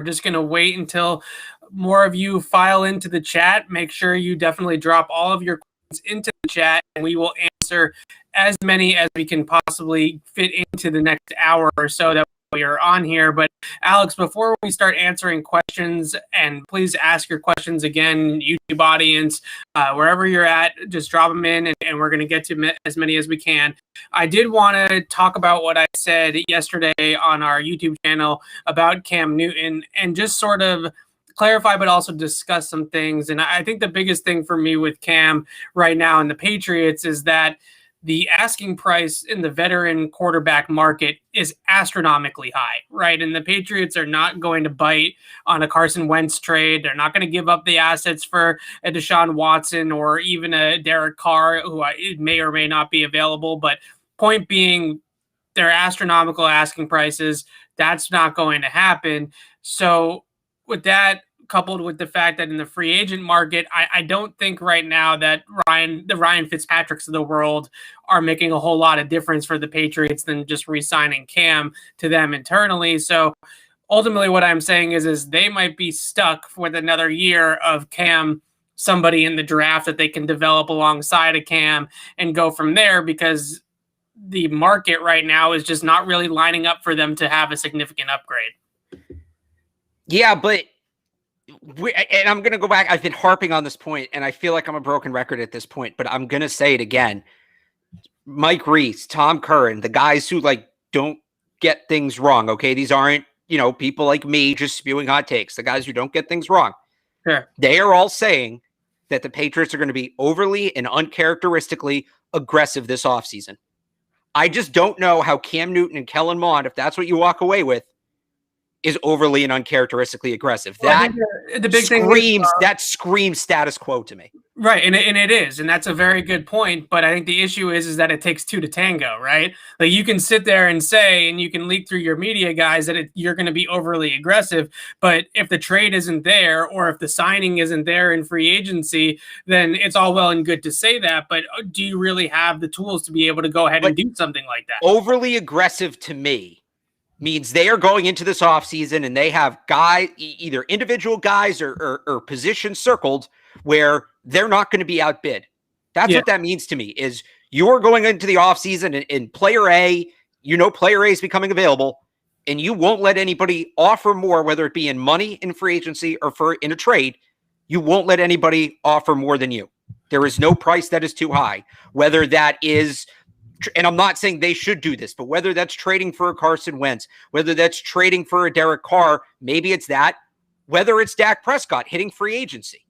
We're just going to wait until more of you file into the chat. Make sure you definitely drop all of your questions into the chat, and we will answer as many as we can possibly fit into the next hour or so that we are on here. But Alex, before we start answering questions, and please ask your questions again, YouTube audience, wherever you're at, just drop them in, and we're going to get to as many as we can. I did want to talk about what I said yesterday on our YouTube channel about Cam Newton and just sort of clarify, but also discuss some things. And I think the biggest thing for me with Cam right now in the Patriots is that the asking price in the veteran quarterback market is astronomically high, right? And the Patriots are not going to bite on a Carson Wentz trade. They're not going to give up the assets for a Deshaun Watson or even a Derek Carr, who may or may not be available. But point being, they're astronomical asking prices. That's not going to happen. So with that, coupled with the fact that in the free agent market, I don't think right now that the Ryan Fitzpatricks of the world are making a whole lot of difference for the Patriots than just re-signing Cam to them internally. So ultimately what I'm saying is they might be stuck with another year of Cam, somebody in the draft that they can develop alongside of Cam and go from there, because the market right now is just not really lining up for them to have a significant upgrade. Yeah, but and I'm going to go back. I've been harping on this point, and I feel like I'm a broken record at this point, but I'm going to say it again. Mike Reese, Tom Curran, the guys who don't get things wrong. Okay. These aren't, people like me just spewing hot takes. The guys who don't get things wrong. Sure. They are all saying that the Patriots are going to be overly and uncharacteristically aggressive this offseason. I just don't know how Cam Newton and Kellen Mond, if that's what you walk away with, is overly and uncharacteristically aggressive. That the big thing screams status quo to me. Right, and it is, and that's a very good point. But I think the issue is that it takes two to tango, right? Like, you can sit there and say, and you can leak through your media guys that you're going to be overly aggressive, but if the trade isn't there, or if the signing isn't there in free agency, then it's all well and good to say that. But do you really have the tools to be able to go ahead and do something like that? Overly aggressive to me means they are going into this offseason and they have guys, either individual guys or positions circled where they're not going to be outbid. That's what that means to me, is you're going into the offseason and player A, player A is becoming available, and you won't let anybody offer more, whether it be in money in free agency or in a trade. You won't let anybody offer more than you. There is no price that is too high, whether that is, and I'm not saying they should do this, but whether that's trading for a Carson Wentz, whether that's trading for a Derek Carr, maybe it's that, whether it's Dak Prescott hitting free agency.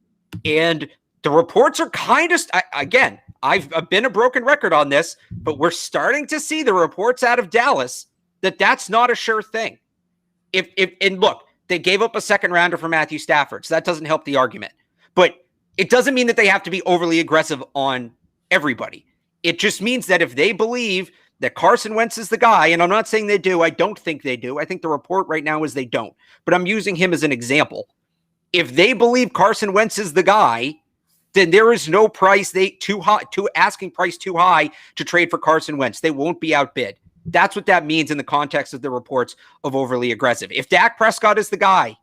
And the reports are kind of, again, I've been a broken record on this, but we're starting to see the reports out of Dallas that that's not a sure thing. And look, they gave up a second rounder for Matthew Stafford, so that doesn't help the argument. But it doesn't mean that they have to be overly aggressive on everybody. It just means that if they believe that Carson Wentz is the guy, and I'm not saying they do, I don't think they do. I think the report right now is they don't. But I'm using him as an example. If they believe Carson Wentz is the guy, then there is no price asking price too high to trade for Carson Wentz. They won't be outbid. That's what that means in the context of the reports of overly aggressive. If Dak Prescott is the guy,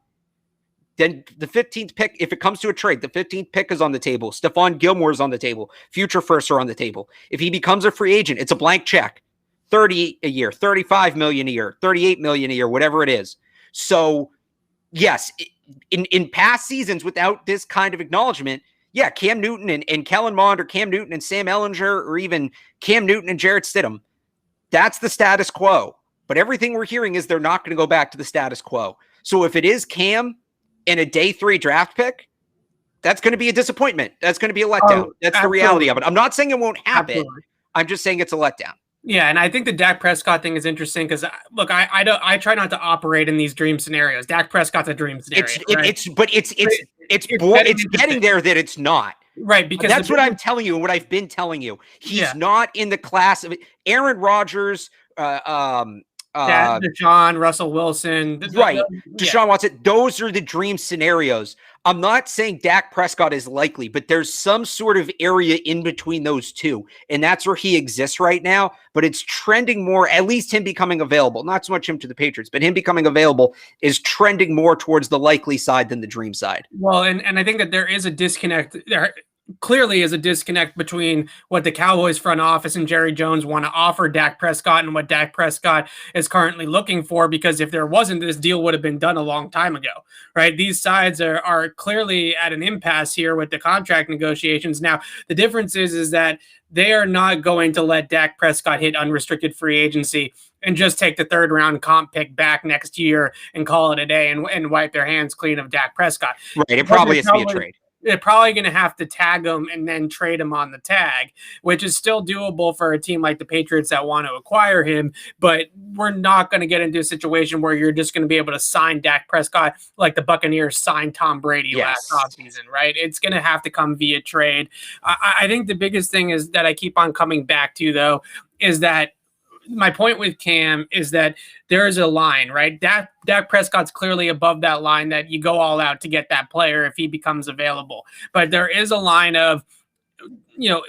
then the 15th pick, if it comes to a trade, the 15th pick is on the table. Stephon Gilmore is on the table. Future firsts are on the table. If he becomes a free agent, it's a blank check. 30 a year, 35 million a year, 38 million a year, whatever it is. So yes, in past seasons without this kind of acknowledgement, yeah, Cam Newton and Kellen Mond, or Cam Newton and Sam Ehlinger, or even Cam Newton and Jarrett Stidham, that's the status quo. But everything we're hearing is they're not going to go back to the status quo. So if it is Cam and a day 3 draft pick, that's going to be a disappointment. That's going to be a letdown. That's absolutely the reality of it. I'm not saying it won't happen. Absolutely. I'm just saying it's a letdown. Yeah, and I think the Dak Prescott thing is interesting because, look, I try not to operate in these dream scenarios. Dak Prescott's a dream scenario. It's getting there that it's not. Right, because that's what I'm telling you and what I've been telling you. He's not in the class of Aaron Rodgers, Deshaun, Russell Wilson. Right. Deshaun Watson. Those are the dream scenarios. I'm not saying Dak Prescott is likely, but there's some sort of area in between those two. And that's where he exists right now. But it's trending more, at least him becoming available. Not so much him to the Patriots, but him becoming available is trending more towards the likely side than the dream side. Well, and I think that there is a disconnect. There clearly is a disconnect between what the Cowboys front office and Jerry Jones want to offer Dak Prescott and what Dak Prescott is currently looking for, because if there wasn't, this deal would have been done a long time ago, right? These sides are clearly at an impasse here with the contract negotiations. Now, the difference is that they are not going to let Dak Prescott hit unrestricted free agency and just take the third round comp pick back next year and call it a day and wipe their hands clean of Dak Prescott. Right. It probably has to be a trade. They're probably going to have to tag him and then trade him on the tag, which is still doable for a team like the Patriots that want to acquire him. But we're not going to get into a situation where you're just going to be able to sign Dak Prescott like the Buccaneers signed Tom Brady last offseason, right? It's going to have to come via trade. I think the biggest thing is that I keep on coming back to, though, is that my point with Cam is that there is a line, right? Dak Prescott's clearly above that line that you go all out to get that player if he becomes available. But there is a line of,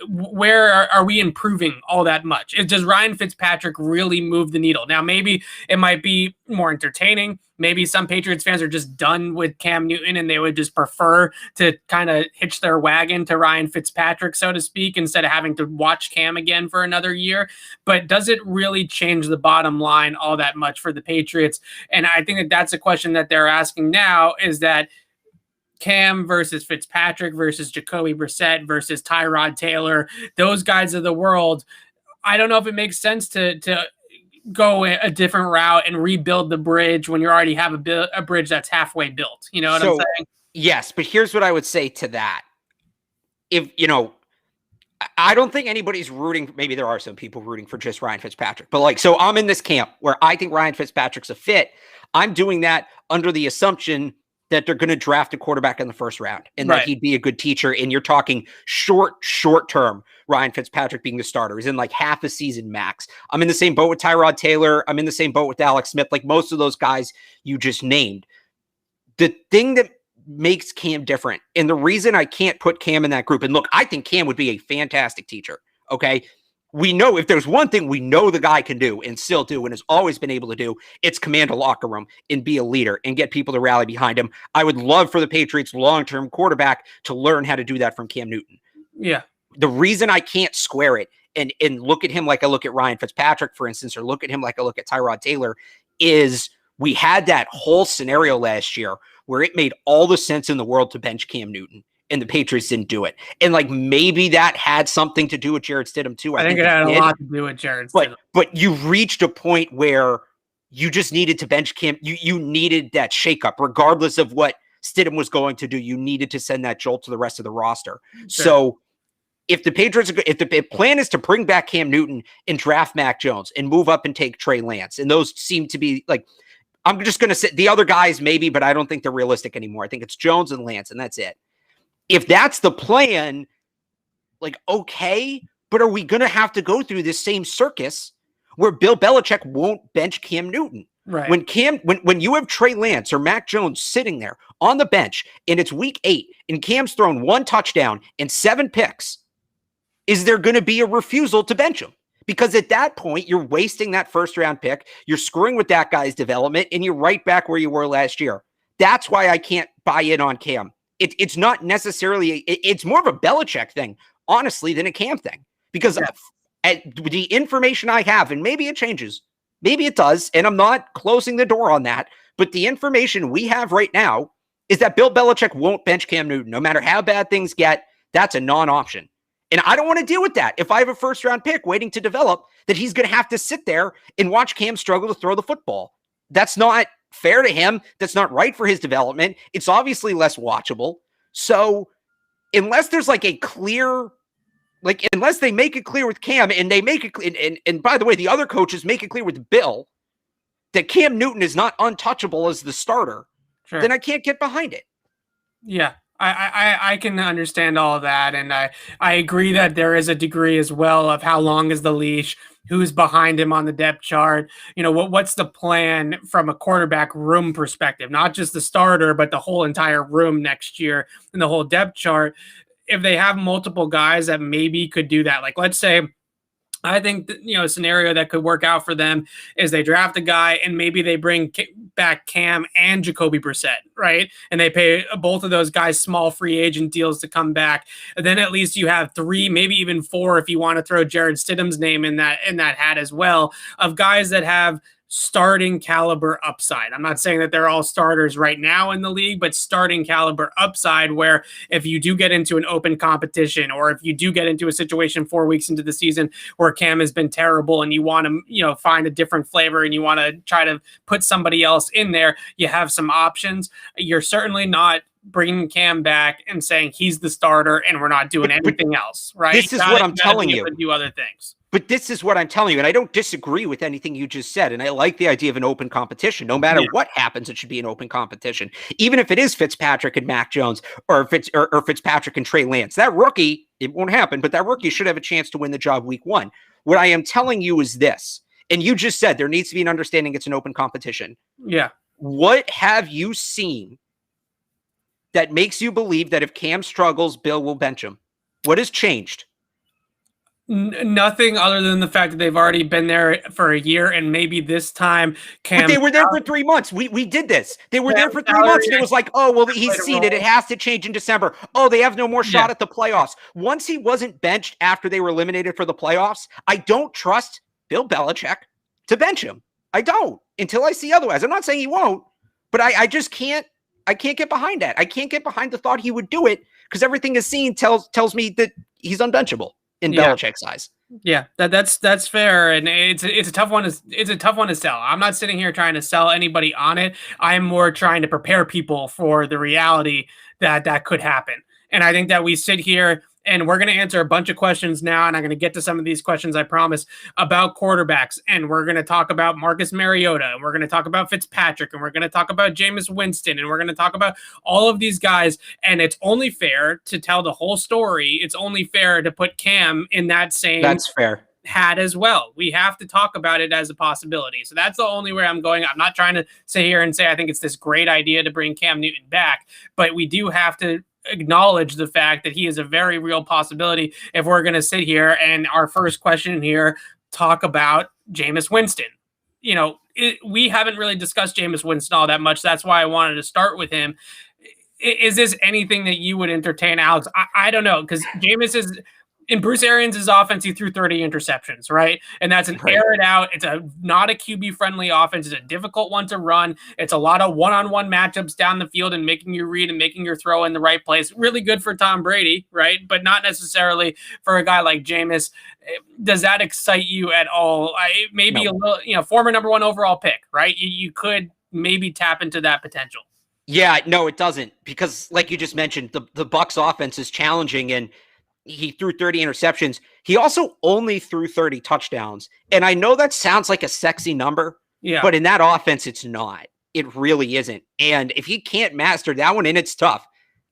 where are we improving all that much? Does Ryan Fitzpatrick really move the needle? Now, maybe it might be more entertaining. Maybe some Patriots fans are just done with Cam Newton and they would just prefer to kind of hitch their wagon to Ryan Fitzpatrick, so to speak, instead of having to watch Cam again for another year. But does it really change the bottom line all that much for the Patriots? And I think that that's a question that they're asking now, is that Cam versus Fitzpatrick versus Jacoby Brissett versus Tyrod Taylor, those guys of the world. I don't know if it makes sense to go a different route and rebuild the bridge when you already have a bridge that's halfway built. You know what I'm saying? Yes, but here's what I would say to that. I don't think anybody's rooting. Maybe there are some people rooting for just Ryan Fitzpatrick, but so I'm in this camp where I think Ryan Fitzpatrick's a fit. I'm doing that under the assumption that they're going to draft a quarterback in the first round and that he'd be a good teacher. And you're talking short term, Ryan Fitzpatrick being the starter is in like half a season max. I'm in the same boat with Tyrod Taylor. I'm in the same boat with Alex Smith. Like most of those guys you just named. The thing that makes Cam different, and the reason I can't put Cam in that group, and look, I think Cam would be a fantastic teacher. Okay. We know if there's one thing we know the guy can do and still do and has always been able to do, it's command a locker room and be a leader and get people to rally behind him. I would love for the Patriots long-term quarterback to learn how to do that from Cam Newton. Yeah. The reason I can't square it and look at him like I look at Ryan Fitzpatrick, for instance, or look at him like I look at Tyrod Taylor is we had that whole scenario last year where it made all the sense in the world to bench Cam Newton. And the Patriots didn't do it. And maybe that had something to do with Jarrett Stidham too. I think it had a lot to do with Jarrett Stidham. But you reached a point where you just needed to bench Cam. You needed that shakeup, regardless of what Stidham was going to do. You needed to send that jolt to the rest of the roster. Sure. So if the Patriots, if the plan is to bring back Cam Newton and draft Mac Jones and move up and take Trey Lance, and those seem to be I'm just going to say the other guys maybe, but I don't think they're realistic anymore. I think it's Jones and Lance, and that's it. If that's the plan, okay, but are we going to have to go through this same circus where Bill Belichick won't bench Cam Newton? Right. When you have Trey Lance or Mac Jones sitting there on the bench and it's week 8 and Cam's thrown 1 touchdown and 7 picks, is there going to be a refusal to bench him? Because at that point, you're wasting that first round pick. You're screwing with that guy's development and you're right back where you were last year. That's why I can't buy in on Cam. It's not necessarily, it's more of a Belichick thing, honestly, than a Cam thing. Because the information I have, and maybe it changes, maybe it does, and I'm not closing the door on that, but the information we have right now is that Bill Belichick won't bench Cam Newton. No matter how bad things get, that's a non-option. And I don't want to deal with that. If I have a first-round pick waiting to develop, that he's going to have to sit there and watch Cam struggle to throw the football. That's not fair to him. That's not right for his development. It's obviously less watchable. So unless there's a clear, unless they make it clear with Cam and they make it, and by the way, the other coaches make it clear with Bill that Cam Newton is not untouchable as the starter, then I can't get behind it. Yeah. I can understand all of that. And I agree that there is a degree as well of how long is the leash who's behind him on the depth chart. What's the plan from a quarterback room perspective, not just the starter, but the whole entire room next year and the whole depth chart. If they have multiple guys that maybe could do that, like let's say, I think a scenario that could work out for them is they draft a guy and maybe they bring back Cam and Jacoby Brissett, right? And they pay both of those guys small free agent deals to come back. And then at least you have 3, maybe even 4, if you want to throw Jared Stidham's name in that hat as well, of guys that have starting caliber upside. I'm not saying that they're all starters right now in the league, but starting caliber upside, where if you do get into an open competition, or if you do get into a situation 4 weeks into the season where Cam has been terrible and you want to, find a different flavor and you want to try to put somebody else in there, you have some options. You're certainly not bringing Cam back and saying he's the starter and we're not doing anything else, right? This is what I'm telling you. Do other things. But this is what I'm telling you, and I don't disagree with anything you just said, and I like the idea of an open competition. No matter what happens, it should be an open competition. Even if it is Fitzpatrick and Mac Jones, or Fitzpatrick and Trey Lance. That rookie, it won't happen, but that rookie should have a chance to win the job week 1. What I am telling you is this, and you just said there needs to be an understanding it's an open competition. Yeah. What have you seen that makes you believe that if Cam struggles, Bill will bench him? What has changed? Nothing other than the fact that they've already been there for a year, and maybe this time Cam. But they were there for 3 months. We did this. They were there for 3 months, and it was like, oh, well, he's seen it. It has to change in December. Oh, they have no more shot at the playoffs. Once he wasn't benched after they were eliminated for the playoffs, I don't trust Bill Belichick to bench him. I don't, until I see otherwise. I'm not saying he won't, but I just can't. I can't get behind that. I can't get behind the thought he would do it, because everything is seen tells me that he's unbenchable in Belichick's eyes. Yeah, that's fair, and it's a tough one. It's a tough one to sell. I'm not sitting here trying to sell anybody on it. I'm more trying to prepare people for the reality that could happen. And I think that we sit here and we're going to answer a bunch of questions now, and I'm going to get to some of these questions, I promise, about quarterbacks. And we're going to talk about Marcus Mariota, and we're going to talk about Fitzpatrick, and we're going to talk about Jameis Winston, and we're going to talk about all of these guys. And it's only fair to tell the whole story. It's only fair to put Cam in that same hat as well. We have to talk about it as a possibility. So that's the only way I'm going. I'm not trying to sit here and say I think it's this great idea to bring Cam Newton back, but we do have to acknowledge the fact that he is a very real possibility if we're going to sit here and our first question here talk about Jameis Winston. We haven't really discussed Jameis Winston all that much. That's why I wanted to start with him. Is this anything that you would entertain, Alex? I don't know, because Jameis is in Bruce Arians' offense. He threw 30 interceptions, right? And that's an air it out. It's not a QB friendly offense. It's a difficult one to run. It's a lot of one-on-one matchups down the field and making you read and making your throw in the right place. Really good for Tom Brady, right? But not necessarily for a guy like Jameis. Does that excite you at all? Maybe no. A little, former number 1 overall pick, right? You could maybe tap into that potential. Yeah, no, it doesn't, because like you just mentioned, the Bucs offense is challenging, and he threw 30 interceptions. He also only threw 30 touchdowns. And I know that sounds like a sexy number, but in that offense, it's not. It really isn't. And if he can't master that one, and it's tough,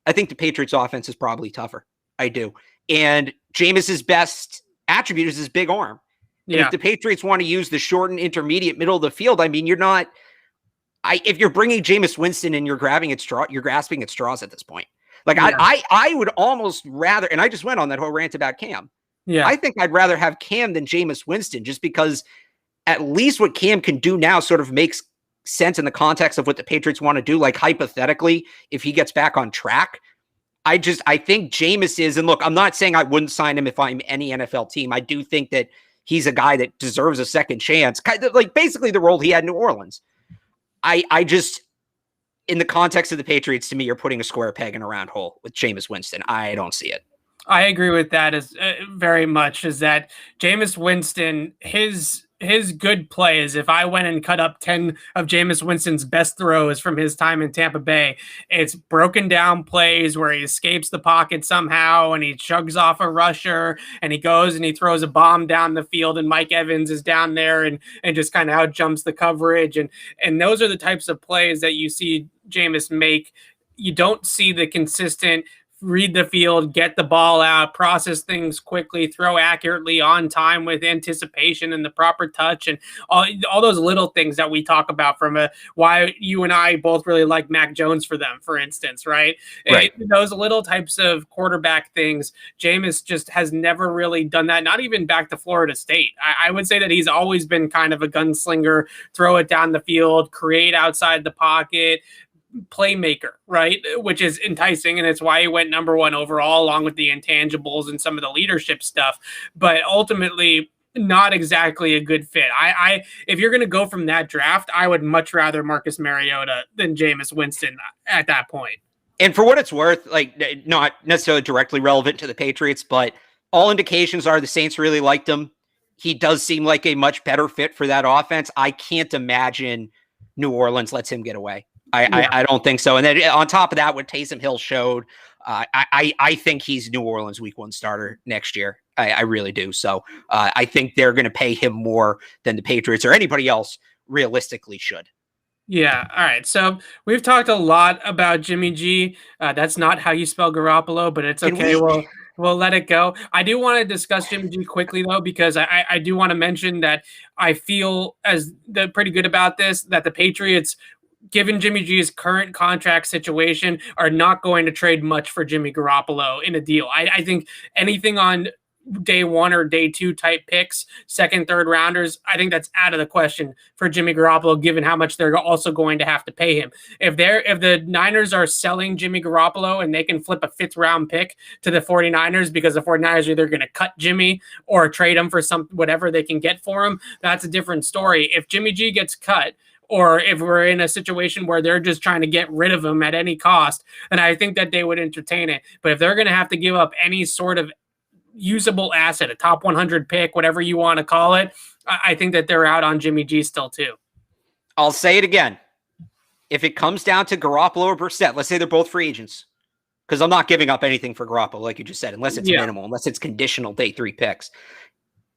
I think the Patriots offense is probably tougher. I do. And Jameis's best attribute is his big arm. And if the Patriots want to use the short and intermediate middle of the field, I mean, if you're bringing Jameis Winston and you're grasping at straws at this point. Like I would almost rather, and I just went on that whole rant about Cam. Yeah, I think I'd rather have Cam than Jameis Winston, just because at least what Cam can do now sort of makes sense in the context of what the Patriots want to do. Like hypothetically, if he gets back on track, I think Jameis is, and look, I'm not saying I wouldn't sign him if I'm any NFL team. I do think that he's a guy that deserves a second chance, kind of like basically the role he had in New Orleans. I just, in the context of the Patriots, to me, you're putting a square peg in a round hole with Jameis Winston. I don't see it. I agree with that as very much, is that Jameis Winston, his good plays, if I went and cut up 10 of Jameis Winston's best throws from his time in Tampa Bay, it's broken down plays where he escapes the pocket somehow and he chugs off a rusher and he goes and he throws a bomb down the field and Mike Evans is down there and just kind of out jumps the coverage. And those are the types of plays that you see Jameis make. You don't see the consistent read the field, get the ball out, process things quickly, throw accurately on time with anticipation and the proper touch, and all those little things that we talk about from why you and I both really like Mac Jones for them, for instance, right? Right. Those little types of quarterback things, Jameis just has never really done that, not even back to Florida State. I would say that he's always been kind of a gunslinger, throw it down the field, create outside the pocket, playmaker, right? Which is enticing, and it's why he went number one overall, along with the intangibles and some of the leadership stuff. But ultimately, not exactly a good fit. I if you're going to go from that draft, I would much rather Marcus Mariota than Jameis Winston at that point. And for what it's worth, like, not necessarily directly relevant to the Patriots, but all indications are the Saints really liked him. He does seem like a much better fit for that offense. I can't imagine New Orleans lets him get away. I don't think so. And then on top of that, what Taysom Hill showed, I think he's New Orleans week 1 starter next year. I really do. So I think they're going to pay him more than the Patriots or anybody else realistically should. Yeah. All right. So we've talked a lot about Jimmy G. That's not how you spell Garoppolo, but it's okay. We'll let it go. I do want to discuss Jimmy G quickly, though, because I do want to mention that I feel pretty good about this, that the Patriots, given Jimmy G's current contract situation, are not going to trade much for Jimmy Garoppolo in a deal. I think anything on day 1 or day 2 type picks, second, third rounders, I think that's out of the question for Jimmy Garoppolo, given how much they're also going to have to pay him. If the Niners are selling Jimmy Garoppolo and they can flip a 5th round pick to the 49ers because the 49ers are either going to cut Jimmy or trade him for whatever they can get for him, that's a different story. If Jimmy G gets cut, or if we're in a situation where they're just trying to get rid of him at any cost, then I think that they would entertain it. But if they're going to have to give up any sort of usable asset, a top 100 pick, whatever you want to call it, I think that they're out on Jimmy G still too. I'll say it again. If it comes down to Garoppolo or Brissett, let's say they're both free agents, because I'm not giving up anything for Garoppolo, like you just said, unless it's minimal, unless it's conditional day 3 picks.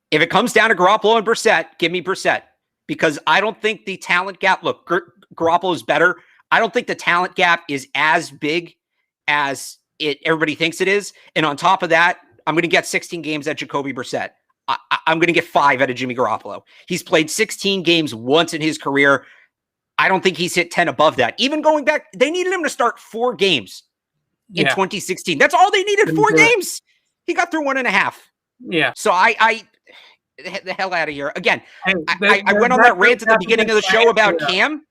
If it comes down to Garoppolo and Brissett, give me Brissett. Because I don't think the talent gap, look, Garoppolo is better. I don't think the talent gap is as big as everybody thinks it is. And on top of that, I'm going to get 16 games at Jacoby Brissett. I'm going to get 5 out of Jimmy Garoppolo. He's played 16 games once in his career. I don't think he's hit 10 above that. Even going back, they needed him to start 4 games in 2016. That's all they needed, 4 games. He got through 1.5. Yeah. So the hell out of here. Again, I went on that rant at the beginning of the show about Cam.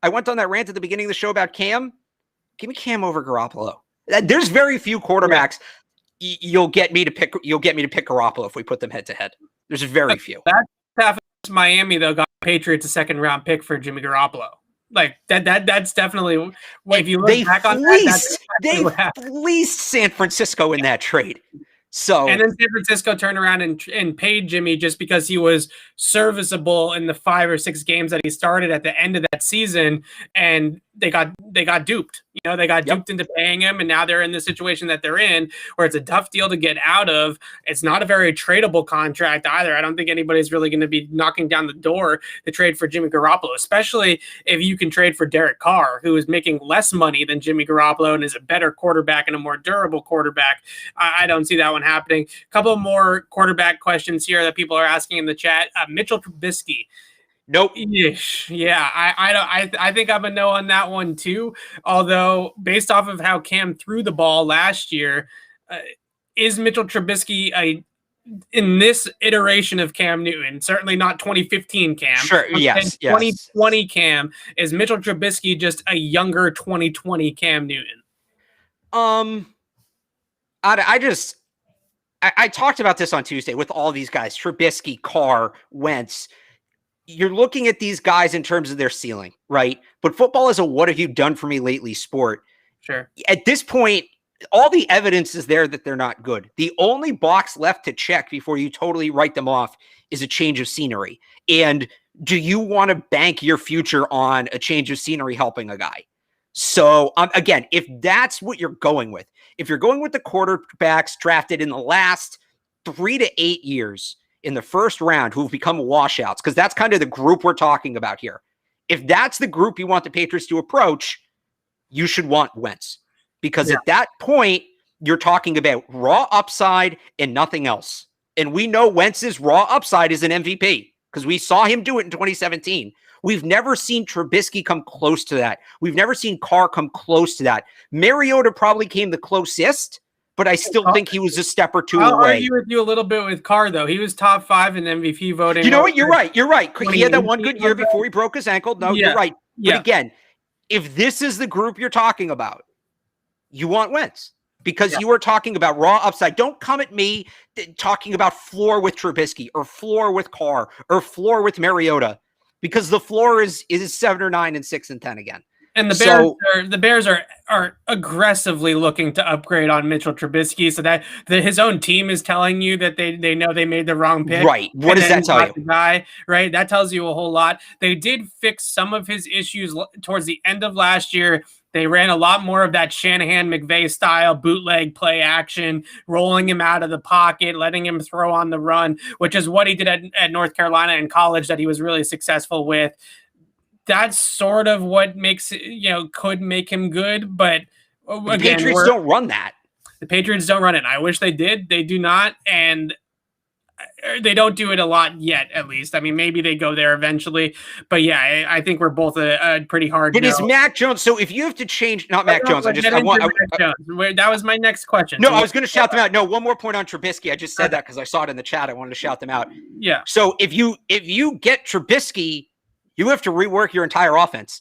I went on that rant at the beginning of the show about Cam. Give me Cam over Garoppolo. There's very few quarterbacks you'll get me to pick Garoppolo if we put them head to head. There's very few. That's half Miami, though, got Patriots a 2nd round pick for Jimmy Garoppolo. Like that's definitely, if you look back on that, they fleeced San Francisco in that trade. So, and then San Francisco turned around and paid Jimmy just because he was serviceable in the 5 or 6 games that he started at the end of that season, and they got duped. They got duped into paying him, and now they're in the situation that they're in, where it's a tough deal to get out of. It's not a very tradable contract either. I don't think anybody's really going to be knocking down the door to trade for Jimmy Garoppolo, especially if you can trade for Derek Carr, who is making less money than Jimmy Garoppolo and is a better quarterback and a more durable quarterback. I don't see that one happening. A couple more quarterback questions here that people are asking in the chat. Mitchell Trubisky. Nope. Yeah, I think I'm a no on that one too. Although, based off of how Cam threw the ball last year, is Mitchell Trubisky in this iteration of Cam Newton? Certainly not 2015 Cam. Sure. Yes. 2020 Cam. Is Mitchell Trubisky just a younger 2020 Cam Newton? I talked about this on Tuesday with all these guys: Trubisky, Carr, Wentz. You're looking at these guys in terms of their ceiling, right? But football is a what have you done for me lately sport. Sure. At this point, all the evidence is there that they're not good. The only box left to check before you totally write them off is a change of scenery. And do you want to bank your future on a change of scenery helping a guy? So, again, if that's what you're going with, if you're going with the quarterbacks drafted in the last 3 to 8 years in the first round who've become washouts, because that's kind of the group we're talking about here. If that's the group you want the Patriots to approach, you should want Wentz. Because at that point, you're talking about raw upside and nothing else. And we know Wentz's raw upside is an MVP because we saw him do it in 2017. We've never seen Trubisky come close to that. We've never seen Carr come close to that. Mariota probably came the closest, but I still think he was a step or two away. I'll argue with you a little bit with Carr, though. He was top 5 in MVP voting. You know what? You're right. He had that one good year before he broke his ankle. No, you're right. But again, if this is the group you're talking about, you want Wentz because you are talking about raw upside. Don't come at me talking about floor with Trubisky or floor with Carr or floor with Mariota because the floor is 7 or 9 and 6 and 10 again. And the Bears are aggressively looking to upgrade on Mitchell Trubisky, so that his own team is telling you that they know they made the wrong pick. Right. What does that tell you? The guy, right? That tells you a whole lot. They did fix some of his issues towards the end of last year. They ran a lot more of that Shanahan-McVay style bootleg play action, rolling him out of the pocket, letting him throw on the run, which is what he did at North Carolina in college that he was really successful with. That's sort of what makes could make him good, but again, the Patriots don't run that. The Patriots don't run it. I wish they did. They do not, and they don't do it a lot yet. At least, I mean, maybe they go there eventually. But yeah, I think we're both a pretty hard. But is Mac Jones? So if you have to change, not Mac Jones. That was my next question. No, I was going to shout them out. No, one more point on Trubisky. I just said that because I saw it in the chat. I wanted to shout them out. Yeah. So if you get Trubisky, you have to rework your entire offense.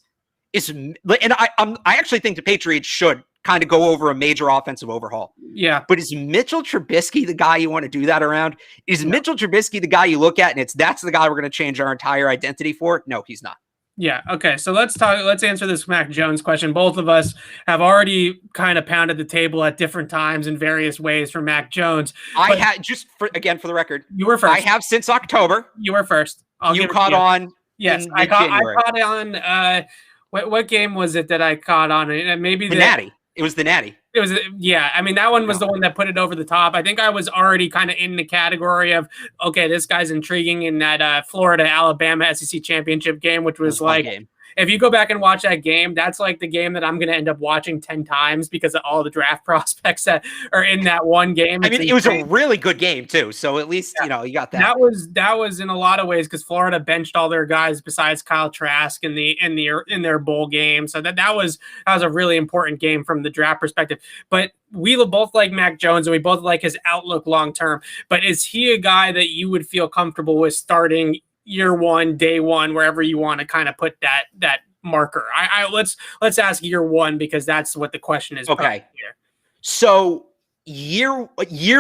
I actually think the Patriots should kind of go over a major offensive overhaul. Yeah. But is Mitchell Trubisky the guy you want to do that around? Is Mitchell Trubisky the guy you look at and that's the guy we're going to change our entire identity for? No, he's not. Yeah. Okay. So let's answer this Mac Jones question. Both of us have already kind of pounded the table at different times in various ways for Mac Jones. I had for the record. You were first. I have since October. You were first. You caught on. Yes, I caught on. What game was it that I caught on? Maybe the Natty. It was the Natty. It was, yeah. I mean, that one was the one that put it over the top. I think I was already kind of in the category of, okay, this guy's intriguing in that Florida-Alabama SEC championship game, which was like, if you go back and watch that game, that's like the game that I'm going to end up watching 10 times because of all the draft prospects that are in that one game. I mean, it was a really good game too. So at least, you got that. That was in a lot of ways because Florida benched all their guys besides Kyle Trask in their bowl game. So that was a really important game from the draft perspective. But we both like Mac Jones and we both like his outlook long-term. But is he a guy that you would feel comfortable with starting year one, day one, wherever you want to kind of put that marker? Let's ask year one because that's what the question is. Okay. Here. So year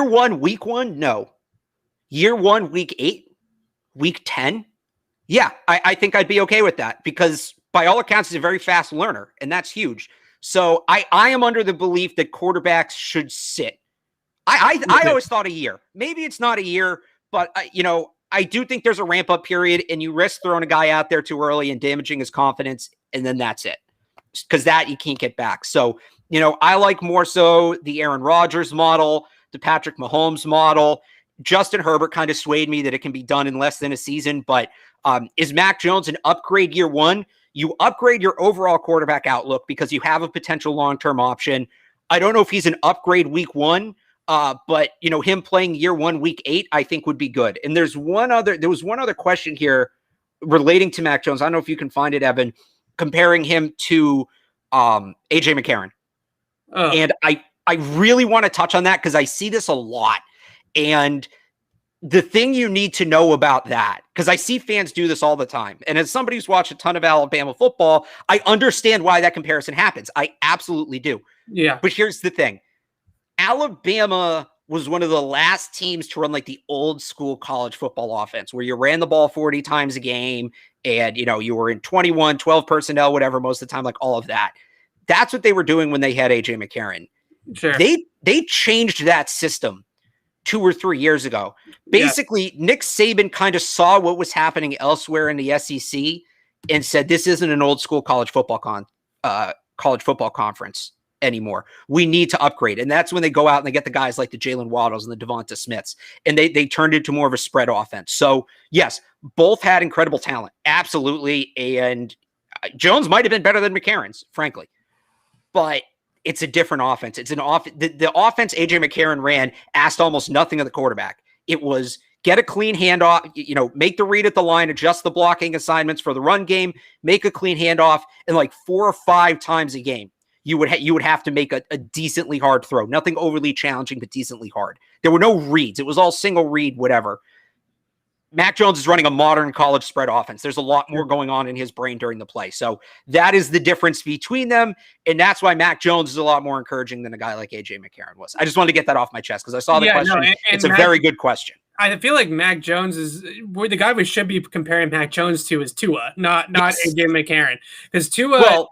one, week 1, no. Year 1, week 8, week 10. Yeah, I think I'd be okay with that because by all accounts, he's a very fast learner, and that's huge. So I am under the belief that quarterbacks should sit. I always thought a year. Maybe it's not a year, but I do think there's a ramp-up period, and you risk throwing a guy out there too early and damaging his confidence, and then that's it. Because that you can't get back. So, I like more so the Aaron Rodgers model, the Patrick Mahomes model. Justin Herbert kind of swayed me that it can be done in less than a season, but is Mac Jones an upgrade year one? You upgrade your overall quarterback outlook because you have a potential long-term option. I don't know if he's an upgrade week 1, but him playing year 1, week 8, I think would be good. And there was one other question here relating to Mac Jones. I don't know if you can find it, Evan, comparing him to AJ McCarron. And I really want to touch on that because I see this a lot. And the thing you need to know about that, because I see fans do this all the time. And as somebody who's watched a ton of Alabama football, I understand why that comparison happens. I absolutely do. Yeah. But here's the thing. Alabama was one of the last teams to run like the old school college football offense where you ran the ball 40 times a game and, you were in 21, 12 personnel, whatever, most of the time, like all of that. That's what they were doing when they had AJ McCarron. Sure. They changed that system 2 or 3 years ago. Basically, Nick Saban kind of saw what was happening elsewhere in the SEC and said, this isn't an old school college football conference anymore. We need to upgrade. And that's when they go out and they get the guys like the Jalen Waddles and the Devonta Smiths. And they turned into more of a spread offense. So yes, both had incredible talent. Absolutely. And Jones might have been better than McCarron's, frankly. But it's a different offense. It's the offense AJ McCarron ran asked almost nothing of the quarterback. It was get a clean handoff, make the read at the line, adjust the blocking assignments for the run game, make a clean handoff, and like 4 or 5 times a game, you would have to make a decently hard throw. Nothing overly challenging, but decently hard. There were no reads. It was all single read, whatever. Mac Jones is running a modern college spread offense. There's a lot more going on in his brain during the play. So that is the difference between them. And that's why Mac Jones is a lot more encouraging than a guy like AJ McCarron was. I just wanted to get that off my chest because I saw the question. No, it's a very good question. I feel like Mac Jones is the guy we should be comparing Mac Jones to is Tua, not AJ McCarron. Because Tua,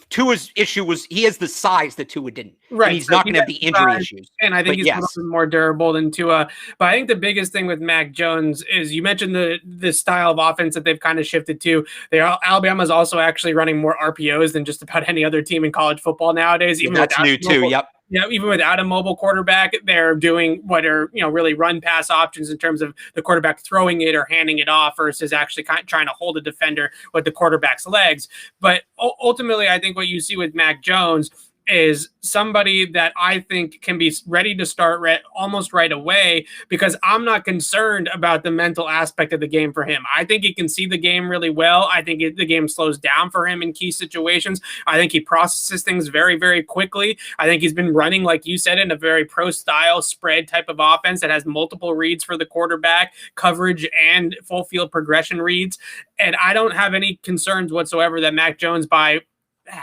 Tua's issue was he has the size that Tua didn't. Right, and he's not going to have the injury issues. And I think he's a little bit more durable than Tua. But I think the biggest thing with Mac Jones is you mentioned the style of offense that they've kind of shifted to. Alabama's also actually running more RPOs than just about any other team in college football nowadays. Even that's new too. Yep. Yeah, even without a mobile quarterback, they're doing what are really run pass options in terms of the quarterback throwing it or handing it off versus actually trying to hold a defender with the quarterback's legs. But ultimately, I think what you see with Mac Jones is somebody that I think can be ready to start almost right away because I'm not concerned about the mental aspect of the game for him. I think he can see the game really well. I think the game slows down for him in key situations. I think he processes things very, very quickly. I think he's been running, like you said, in a very pro-style spread type of offense that has multiple reads for the quarterback, coverage and full field progression reads. And I don't have any concerns whatsoever that Mac Jones by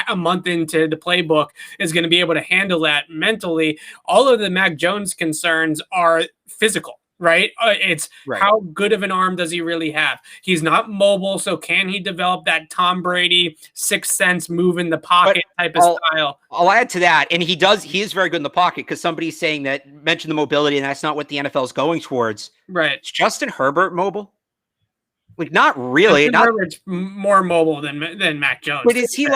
a month into the playbook is going to be able to handle that mentally. All of the Mac Jones concerns are physical, right? It's how good of an arm does he really have? He's not mobile. So can he develop that Tom Brady sixth sense move in the pocket type of style? I'll add to that. And he is very good in the pocket because somebody's saying mentioned the mobility and that's not what the NFL is going towards. Right. Is Justin Herbert mobile? Like not really. Herbert's more mobile than Mac Jones. But is he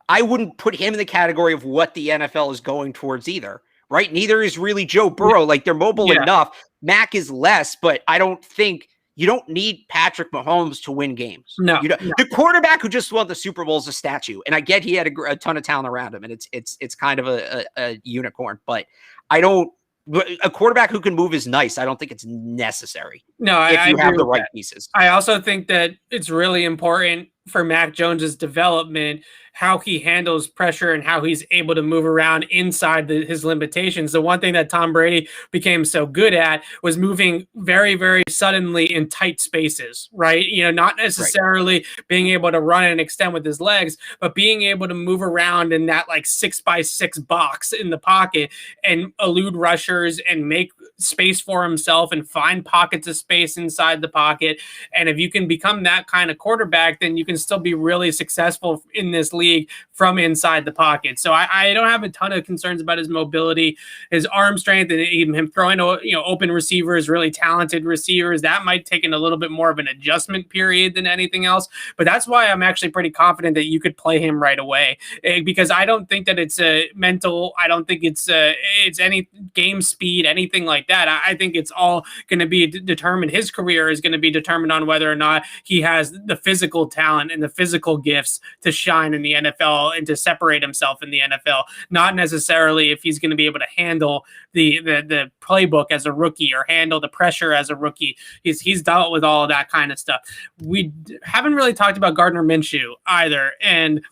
I wouldn't put him in the category of what the NFL is going towards either, right? Neither is really Joe Burrow. Like they're mobile enough. Mac is less, but I don't think you don't need Patrick Mahomes to win games. No, The quarterback who just won the Super Bowl is a statue, and I get he had a ton of talent around him, and it's kind of a unicorn. But a quarterback who can move is nice. I don't think it's necessary. No, if you have the right pieces. I also think that it's really important for Mac Jones's development, how he handles pressure and how he's able to move around inside his limitations. The one thing that Tom Brady became so good at was moving very, very suddenly in tight spaces, right? Not necessarily being able to run and extend with his legs, but being able to move around in that 6x6 box in the pocket and elude rushers and make space for himself and find pockets of space inside the pocket. And if you can become that kind of quarterback, then you can still be really successful in this league from inside the pocket. So I don't have a ton of concerns about his mobility, his arm strength, and even him throwing open receivers, really talented receivers. That might take in a little bit more of an adjustment period than anything else. But that's why I'm actually pretty confident that you could play him right away because I don't think that it's a mental. I don't think it's any game speed, anything like that. I think it's all going to be determined. His career is going to be determined on whether or not he has the physical talent and the physical gifts to shine in the NFL and to separate himself in the NFL, not necessarily if he's going to be able to handle the playbook as a rookie or handle the pressure as a rookie. He's dealt with all of that kind of stuff. We haven't really talked about Gardner Minshew either, and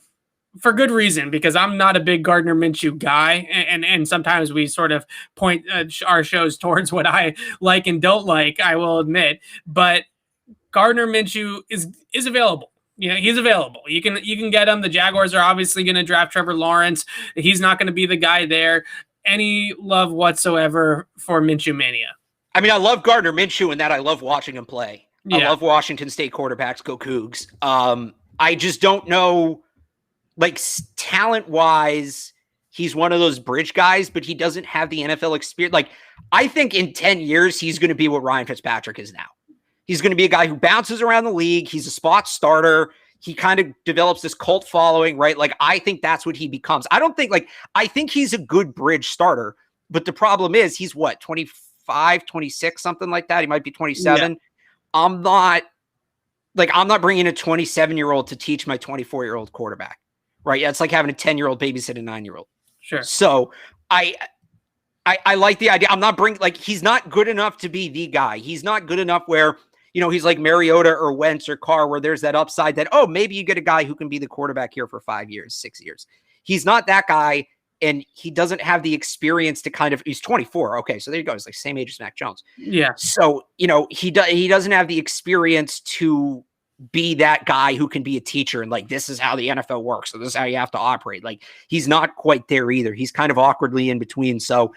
for good reason, because I'm not a big Gardner Minshew guy, and sometimes we sort of point our shows towards what I like and don't like, I will admit, but Gardner Minshew is available. He's available. You can get him. The Jaguars are obviously going to draft Trevor Lawrence. He's not going to be the guy there. Any love whatsoever for Minshew Mania? I mean, I love Gardner Minshew in that I love watching him play. Yeah. I love Washington State quarterbacks. Go Cougs. I just don't know, talent-wise, he's one of those bridge guys, but he doesn't have the NFL experience. I think in 10 years, he's going to be what Ryan Fitzpatrick is now. He's going to be a guy who bounces around the league. He's a spot starter. He kind of develops this cult following, right? I think that's what he becomes. I think he's a good bridge starter, but the problem is he's 25, 26, something like that. He might be 27. Yeah. I'm not bringing a 27-year-old to teach my 24-year-old quarterback, right? Yeah, it's like having a 10-year-old babysit a 9-year-old. Sure. So I like the idea. I'm not he's not good enough to be the guy. He's not good enough where, he's like Mariota or Wentz or Carr, where there's that upside that, maybe you get a guy who can be the quarterback here for 5 years, 6 years. He's not that guy. And he doesn't have the experience to he's 24. Okay. So there you go. He's like same age as Mac Jones. Yeah. So, he doesn't have the experience to be that guy who can be a teacher and like, this is how the NFL works. So this is how you have to operate. Like, he's not quite there either. He's kind of awkwardly in between. So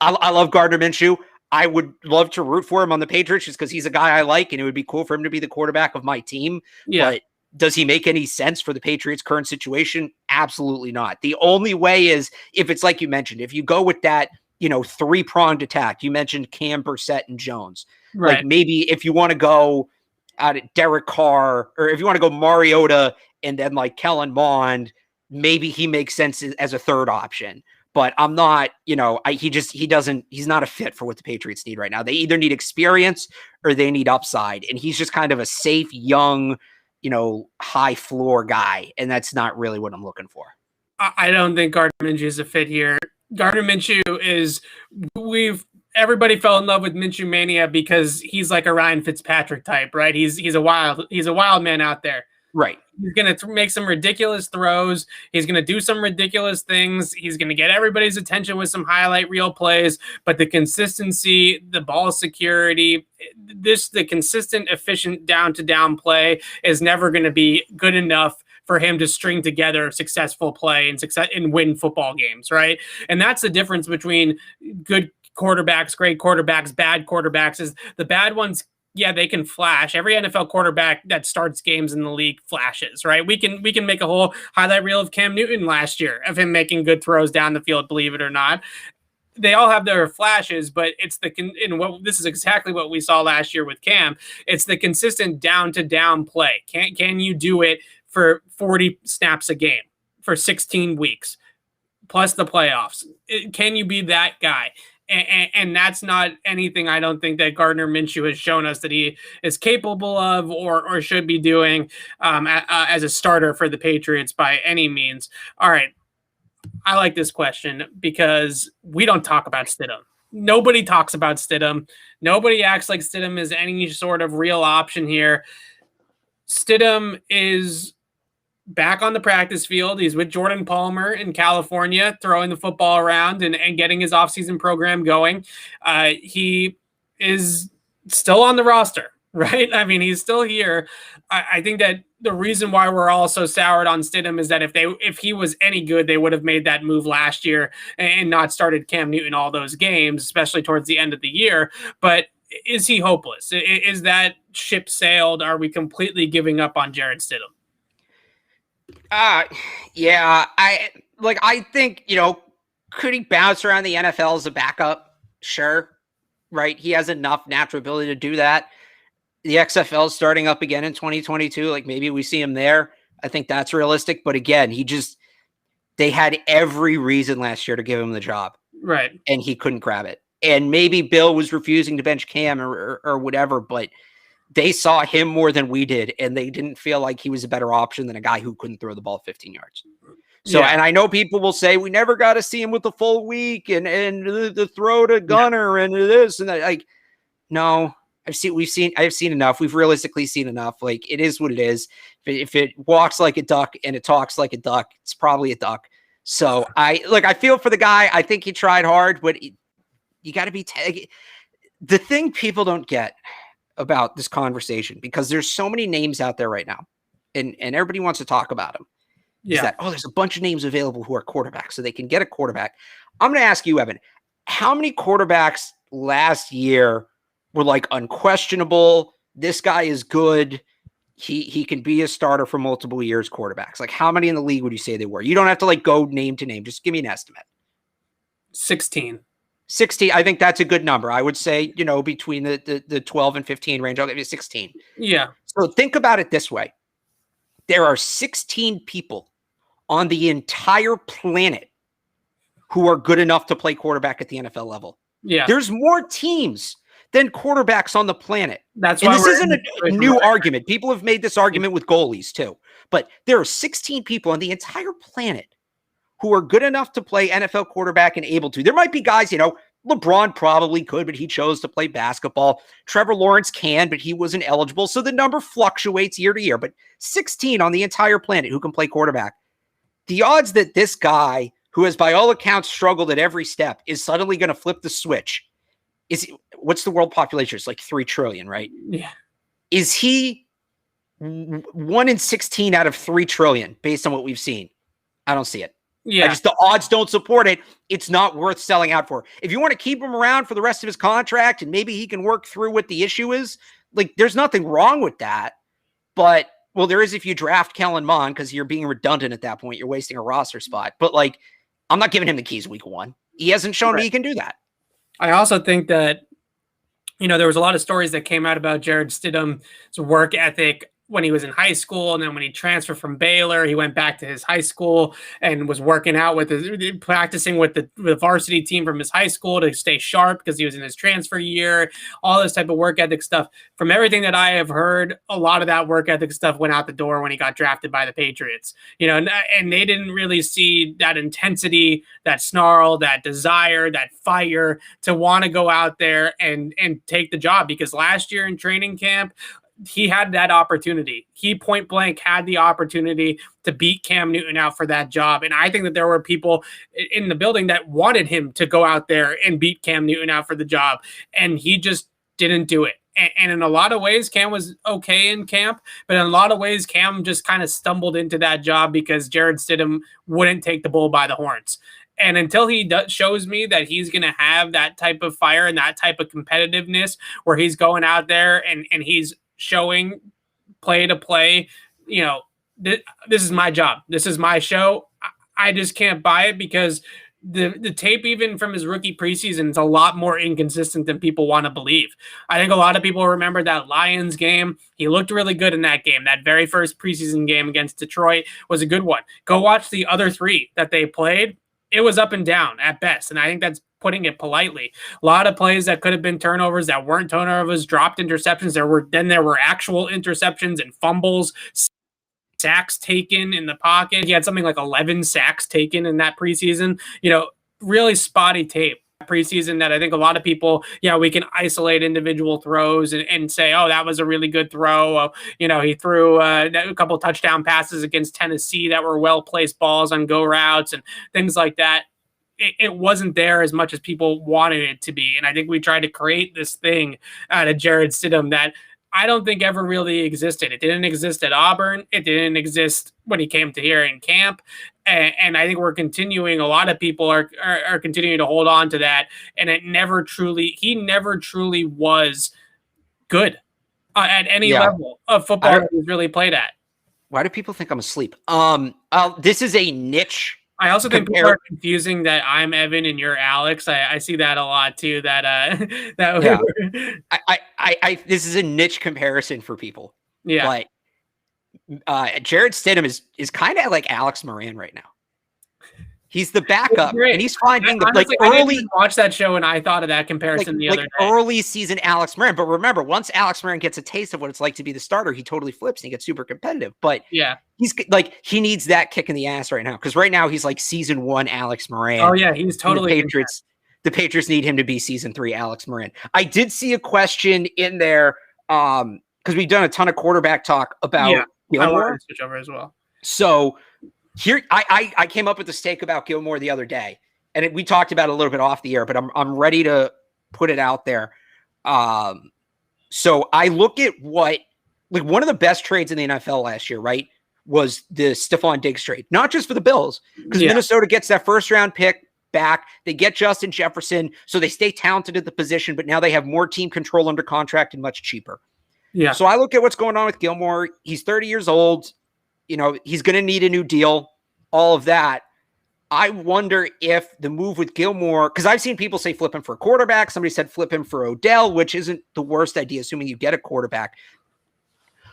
I love Gardner Minshew. I would love to root for him on the Patriots just because he's a guy I like, and it would be cool for him to be the quarterback of my team. Yeah. But does he make any sense for the Patriots' current situation? Absolutely not. The only way is if it's like you mentioned, if you go with that, 3-pronged attack. You mentioned Cam, Brissett, and Jones. Right. Like maybe if you want to go at Derek Carr, or if you want to go Mariota and then like Kellen Mond, maybe he makes sense as a third option. But I'm not, he's not a fit for what the Patriots need right now. They either need experience or they need upside. And he's just kind of a safe, young, high floor guy. And that's not really what I'm looking for. I don't think Gardner Minshew is a fit here. Gardner Minshew everybody fell in love with Minshew mania because he's like a Ryan Fitzpatrick type, right? He's a wild man out there. Right. He's going to make some ridiculous throws. He's going to do some ridiculous things. He's going to get everybody's attention with some highlight reel plays, but the consistency, the ball security, the consistent, efficient down-to-down play is never going to be good enough for him to string together successful play and win football games, right? And that's the difference between good quarterbacks, great quarterbacks, bad quarterbacks. Is the bad ones, yeah, they can flash. Every NFL quarterback that starts games in the league flashes, right? We can make a whole highlight reel of Cam Newton last year of him making good throws down the field, believe it or not. They all have their flashes, but this is exactly what we saw last year with Cam. It's the consistent down-to-down play. Can you do it for 40 snaps a game for 16 weeks plus the playoffs? Can you be that guy? And that's not anything I don't think that Gardner Minshew has shown us that he is capable of or should be doing as a starter for the Patriots by any means. All right. I like this question because we don't talk about Stidham. Nobody talks about Stidham. Nobody acts like Stidham is any sort of real option here. Stidham is back on the practice field. He's with Jordan Palmer in California, throwing the football around and getting his offseason program going. He is still on the roster, right? I mean, he's still here. I think that the reason why we're all so soured on Stidham is that if he was any good, they would have made that move last year and not started Cam Newton all those games, especially towards the end of the year. But is he hopeless? Is that ship sailed? Are we completely giving up on Jarrett Stidham? Yeah, I think, could he bounce around the NFL as a backup? Sure. Right. He has enough natural ability to do that. The XFL is starting up again in 2022. Like maybe we see him there. I think that's realistic. But again, they had every reason last year to give him the job. Right. And he couldn't grab it. And maybe Bill was refusing to bench Cam or whatever, but they saw him more than we did, and they didn't feel like he was a better option than a guy who couldn't throw the ball 15 yards. So, And I know people will say we never got to see him with the full week and the throw to Gunner and this and that. Like, no, I've seen enough. We've realistically seen enough. Like, it is what it is. If it walks like a duck and it talks like a duck, it's probably a duck. So I feel for the guy. I think he tried hard, but you got to be the thing people don't get about this conversation, because there's so many names out there right now and everybody wants to talk about them. Yeah. Is that, there's a bunch of names available who are quarterbacks, so they can get a quarterback. I'm going to ask you, Evan, how many quarterbacks last year were like unquestionable? This guy is good. He can be a starter for multiple years quarterbacks. Like, how many in the league would you say they were? You don't have to like go name to name. Just give me an estimate. 16. I think that's a good number. I would say, between the 12 and 15 range, I'll give you 16. Yeah. So think about it this way. There are 16 people on the entire planet who are good enough to play quarterback at the NFL level. Yeah. There's more teams than quarterbacks on the planet. That's why this isn't a new argument. People have made this argument with goalies too. but there are 16 people on the entire planet who are good enough to play NFL quarterback and able to. There might be guys, LeBron probably could, but he chose to play basketball. Trevor Lawrence can, but he wasn't eligible. So the number fluctuates year to year, but 16 on the entire planet who can play quarterback. The odds that this guy, who has by all accounts struggled at every step, is suddenly going to flip the switch. What's the world population? It's like 3 trillion, right? Yeah. Is he 1 in 16 out of 3 trillion based on what we've seen? I don't see it. Yeah. The odds don't support it. It's not worth selling out for. If you want to keep him around for the rest of his contract and maybe he can work through what the issue is, like, there's nothing wrong with that. But, well, there is if you draft Kellen Mond, because you're being redundant at that point. You're wasting a roster spot. But, like, I'm not giving him the keys week 1. He hasn't shown me he can do that. I also think that, there was a lot of stories that came out about Jared Stidham's work ethic when he was in high school, and then when he transferred from Baylor, he went back to his high school and was working out practicing with the varsity team from his high school to stay sharp because he was in his transfer year, all this type of work ethic stuff. From everything that I have heard, a lot of that work ethic stuff went out the door when he got drafted by the Patriots, and they didn't really see that intensity, that snarl, that desire, that fire to want to go out there and take the job, because last year in training camp, he had that opportunity. He point blank had the opportunity to beat Cam Newton out for that job. And I think that there were people in the building that wanted him to go out there and beat Cam Newton out for the job. And he just didn't do it. And in a lot of ways, Cam was okay in camp, but in a lot of ways, Cam just kind of stumbled into that job because Jared Stidham wouldn't take the bull by the horns. And until he shows me that he's going to have that type of fire and that type of competitiveness where he's going out there and he's showing play to play, this is my job. This is my show. I just can't buy it because the tape, even from his rookie preseason, is a lot more inconsistent than people want to believe. I think a lot of people remember that Lions game. He looked really good in that game. That very first preseason game against Detroit was a good one. Go watch the other 3 that they played. It was up and down at best. And I think that's putting it politely. A lot of plays that could have been turnovers that weren't turnovers, dropped interceptions. There were actual interceptions and fumbles, sacks taken in the pocket. He had something like 11 sacks taken in that preseason. Really spotty tape preseason that I think a lot of people, we can isolate individual throws and say, oh, that was a really good throw. He threw a couple touchdown passes against Tennessee that were well-placed balls on go routes and things like that. It wasn't there as much as people wanted it to be. And I think we tried to create this thing out of Jared Stidham that I don't think ever really existed. It didn't exist at Auburn. It didn't exist when he came to here in camp. And I think we're continuing, a lot of people are continuing to hold on to that. And he never truly was good at any level of football that he's really played at. Why do people think I'm asleep? This is a niche. I also think people are confusing that I'm Evan and you're Alex. I see that a lot too. This is a niche comparison for people. Yeah. But Jared Stidham is kind of like Alex Moran right now. He's the backup, and he's finding I didn't watch that show, and I thought of that comparison the other day. Early season Alex Moran. But remember, once Alex Moran gets a taste of what it's like to be the starter, he totally flips and he gets super competitive. But yeah, he's he needs that kick in the ass right now, because right now he's like season 1 Alex Moran. Oh yeah, he's totally the Patriots need him to be season 3 Alex Moran. I did see a question in there because we've done a ton of quarterback talk about Gilmore. I want to switch over as well. So here, I came up with a stake about Gilmore the other day, and we talked about it a little bit off the air, but I'm ready to put it out there. So I look at one of the best trades in the NFL last year, right, was the Stephon Diggs trade. Not just for the Bills, because Minnesota gets that first-round pick back. They get Justin Jefferson, so they stay talented at the position, but now they have more team control under contract and much cheaper. Yeah. So I look at what's going on with Gilmore. He's 30 years old. He's going to need a new deal, all of that. I wonder if the move with Gilmore, because I've seen people say flip him for a quarterback. Somebody said flip him for Odell, which isn't the worst idea, assuming you get a quarterback.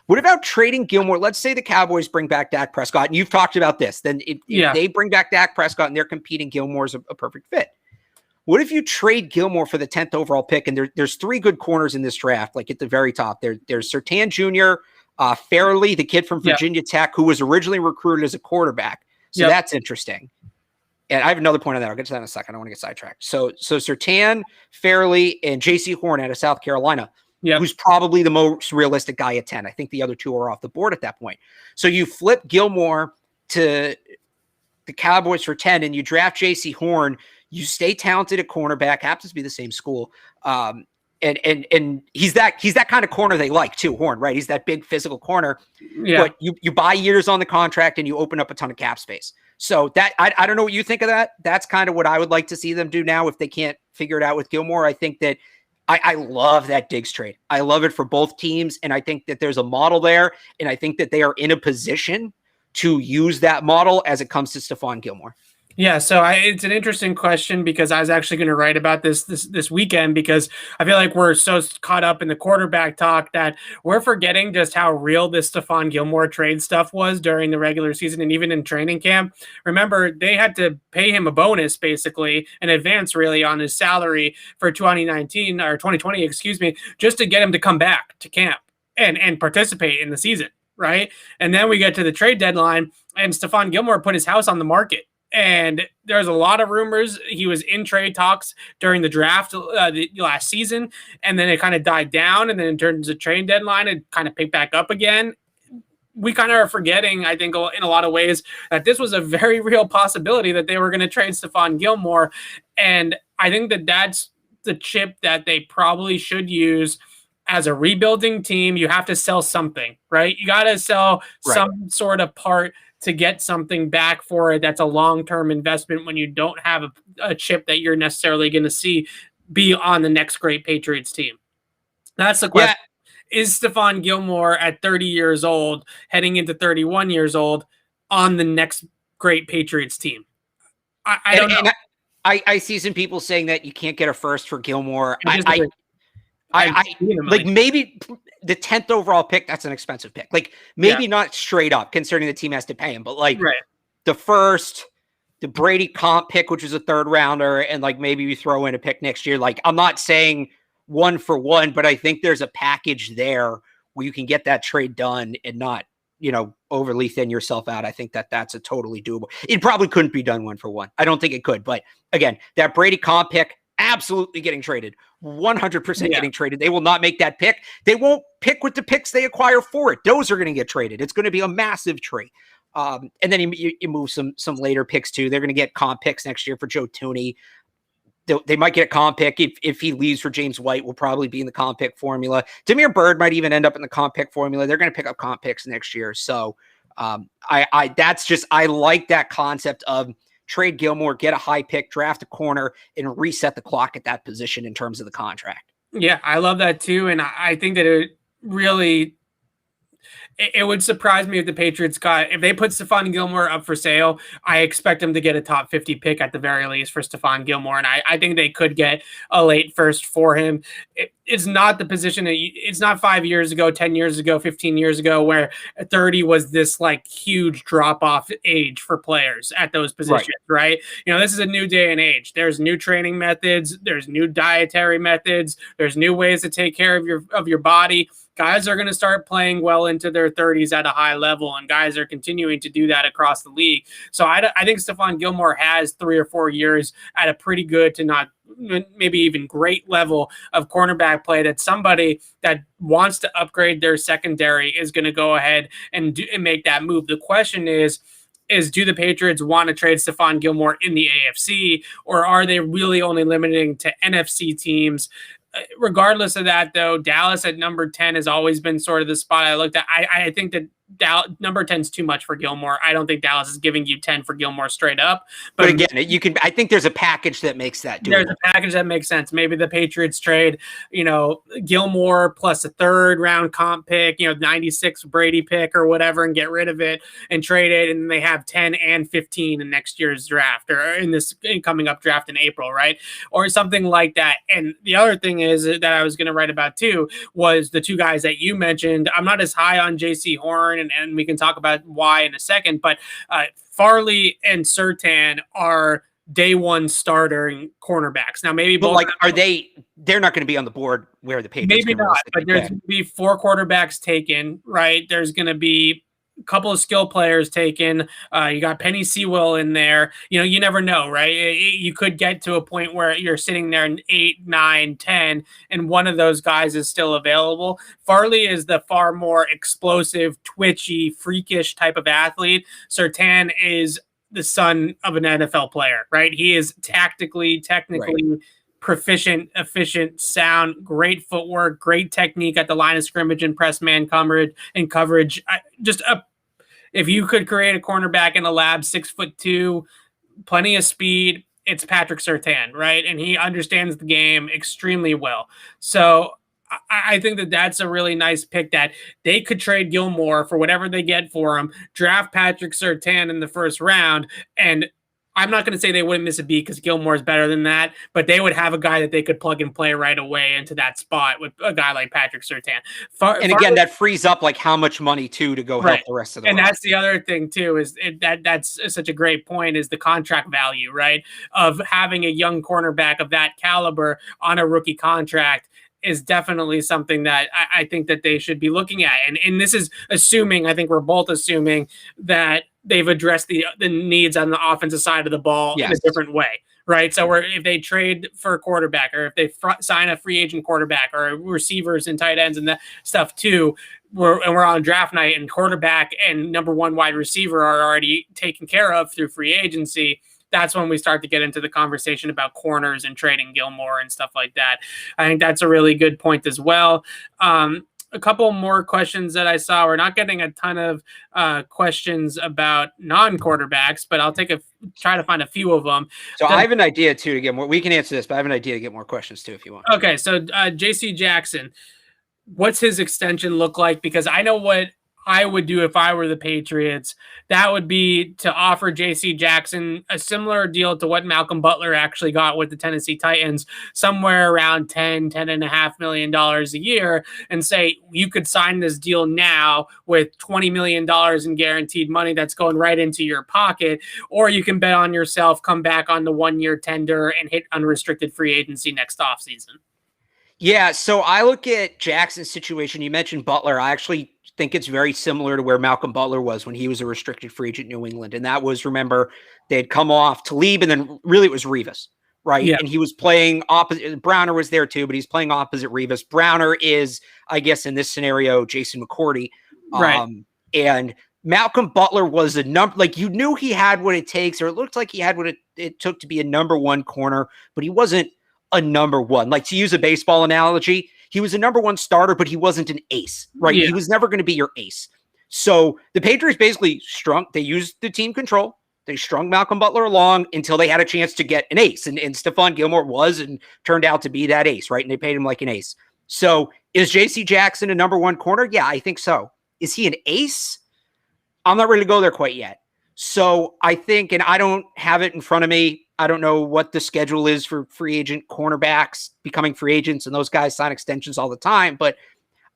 What about trading Gilmore? Let's say the Cowboys bring back Dak Prescott, and you've talked about this. Then if they bring back Dak Prescott and they're competing, Gilmore's a perfect fit. What if you trade Gilmore for the 10th overall pick? And there's 3 good corners in this draft, like at the very top. There's Surtain Jr., Fairley, the kid from Virginia Tech, who was originally recruited as a quarterback. So that's interesting. And I have another point on that. I'll get to that in a second. I don't want to get sidetracked. So Surtain, Fairley, and J.C. Horn out of South Carolina, who's probably the most realistic guy at 10. I think the other two are off the board at that point. So you flip Gilmore to the Cowboys for 10, and you draft J.C. Horn. You stay talented at cornerback, happens to be the same school. And he's that kind of corner they like too, Horn, right? He's that big physical corner. Yeah. But you buy years on the contract and you open up a ton of cap space. So that I don't know what you think of that. That's kind of what I would like to see them do now if they can't figure it out with Gilmore. I think that I love that Diggs trade. I love it for both teams, and I think that there's a model there, and I think that they are in a position to use that model as it comes to Stephon Gilmore. Yeah, so it's an interesting question because I was actually going to write about this weekend because I feel like we're so caught up in the quarterback talk that we're forgetting just how real this Stephon Gilmore trade stuff was during the regular season and even in training camp. Remember, they had to pay him a bonus, basically, an advance really on his salary for 2019 or 2020, excuse me, just to get him to come back to camp and participate in the season, right? And then we get to the trade deadline and Stephon Gilmore put his house on the market. And there's a lot of rumors he was in trade talks during the draft the last season, and then it kind of died down, and then in terms of trade deadline, it kind of picked back up again. We kind of are forgetting, I think, in a lot of ways, that this was a very real possibility that they were going to trade Stephon Gilmore, and I think that that's the chip that they probably should use. As a rebuilding team, you have to sell something, right? You got to sell some sort of part to get something back for it. That's a long-term investment when you don't have a chip that you're necessarily going to see be on the next great Patriots team. That's the question. Yeah. Is Stephon Gilmore at 30 years old, heading into 31 years old, on the next great Patriots team? I don't know. I see some people saying that you can't get a first for Gilmore. I like maybe the 10th overall pick, that's an expensive pick. Like maybe not straight up concerning the team has to pay him, but like the first, the Brady comp pick, which was a third rounder, and like maybe you throw in a pick next year. Like I'm not saying 1 for 1, but I think there's a package there where you can get that trade done and not, overly thin yourself out. I think that that's a totally doable. It probably couldn't be done 1 for 1. I don't think it could, but again, that Brady comp pick, absolutely getting traded, 100% getting traded. They will not make that pick. They won't pick with the picks they acquire for it. Those are going to get traded. It's going to be a massive trade. And then you move some later picks too. They're going to get comp picks next year for Joe Thuney. They might get a comp pick if he leaves for James White. Will probably be in the comp pick formula. Damiere Byrd might even end up in the comp pick formula. They're going to pick up comp picks next year. So I like that concept of trade Gilmore, get a high pick, draft a corner, and reset the clock at that position in terms of the contract. Yeah, I love that too. And I think that it really, it would surprise me if the Patriots if they put Stephon Gilmore up for sale, I expect them to get a top 50 pick at the very least for Stephon Gilmore. And I think they could get a late first for him. It's not the position it's not 5 years ago, 10 years ago, 15 years ago, where 30 was this like huge drop off age for players at those positions, right? This is a new day and age. There's new training methods. There's new dietary methods. There's new ways to take care of your body. Guys are going to start playing well into their 30s at a high level, and guys are continuing to do that across the league. So I think Stephon Gilmore has 3 or 4 years at a pretty good to not maybe even great level of cornerback play that somebody that wants to upgrade their secondary is going to go ahead and make that move. The question is do the Patriots want to trade Stephon Gilmore in the AFC, or are they really only limiting to NFC teams? Regardless of that, though, Dallas at number 10 has always been sort of the spot I looked at. I think that number 10 is too much for Gilmore. I don't think Dallas is giving you 10 for Gilmore straight up. But again, I think there's a package that makes that doable. There's a package that makes sense. Maybe the Patriots trade, Gilmore plus a third round comp pick, 96 Brady pick or whatever, and get rid of it and trade it. And they have 10 and 15 in next year's draft or in this coming up draft in April, right? Or something like that. And the other thing is that I was going to write about too was the two guys that you mentioned. I'm not as high on J.C. Horn, and we can talk about why in a second, but Farley and Surtain are day one starter cornerbacks. Now, maybe but like, they're not going to be on the board where the Patriots maybe not, but there's going to be 4 quarterbacks taken, right? There's going to be a couple of skill players taken. You got Penny Sewell in there. You never know, right? You could get to a point where you're sitting there in 8, 9, 10, and one of those guys is still available. Farley is the far more explosive, twitchy, freakish type of athlete. Surtain is the son of an NFL player, right? He is technically proficient, efficient, sound, great footwork, great technique at the line of scrimmage and press man coverage. If you could create a cornerback in a lab, 6'2", plenty of speed, it's Patrick Surtain, right? And he understands the game extremely well. So I think that's a really nice pick, that they could trade Gilmore for whatever they get for him, draft Patrick Surtain in the first round, and I'm not going to say they wouldn't miss a beat because Gilmore is better than that, but they would have a guy that they could plug and play right away into that spot with a guy like Patrick Surtain. Again, that frees up like how much money too to go help the rest of the. And that's the other thing too, is that's such a great point, is the contract value, right? Of having a young cornerback of that caliber on a rookie contract is definitely something that I think that they should be looking at. And this is assuming, I think we're both assuming that they've addressed the needs on the offensive side of the ball in a different way, right? So if they trade for a quarterback, or if they sign a free agent quarterback, or receivers and tight ends and that stuff too, we're on draft night, and quarterback and number 1 wide receiver are already taken care of through free agency, that's when we start to get into the conversation about corners and trading Gilmore and stuff like that. I think that's a really good point as well. A couple more questions that I saw. We're not getting a ton of questions about non-quarterbacks, but I'll try to find a few of them. So I have an idea too to get more. We can answer this, but I have an idea to get more questions too if you want. Okay, so J.C. Jackson, what's his extension look like? Because I know what I would do if I were the Patriots. That would be to offer J.C. Jackson a similar deal to what Malcolm Butler actually got with the Tennessee Titans, somewhere around $10.5 million a year, and say, you could sign this deal now with $20 million in guaranteed money that's going right into your pocket, or you can bet on yourself, come back on the 1-year tender, and hit unrestricted free agency next offseason. Yeah, so I look at Jackson's situation. You mentioned Butler. I actually think it's very similar to where Malcolm Butler was when he was a restricted free agent in New England. And that was, remember, they had come off Talib, and then really it was Revis, right? Yeah. And he was playing opposite. Browner was there too, but he's playing opposite Revis. Browner is, I guess, in this scenario, Jason McCourty. Right. And Malcolm Butler was a number, like, you knew he had what it takes, or it looked like he had what it took to be a number 1 corner, but he wasn't a number 1. Like, to use a baseball analogy, he was a number 1 starter, but he wasn't an ace, right? Yeah. He was never going to be your ace. So the Patriots basically they used the team control. They strung Malcolm Butler along until they had a chance to get an ace. And Stephon Gilmore was and turned out to be that ace, right? And they paid him like an ace. So is J.C. Jackson a number 1 corner? Yeah, I think so. Is he an ace? I'm not ready to go there quite yet. So I think, and I don't have it in front of me, I don't know what the schedule is for free agent cornerbacks becoming free agents, and those guys sign extensions all the time. But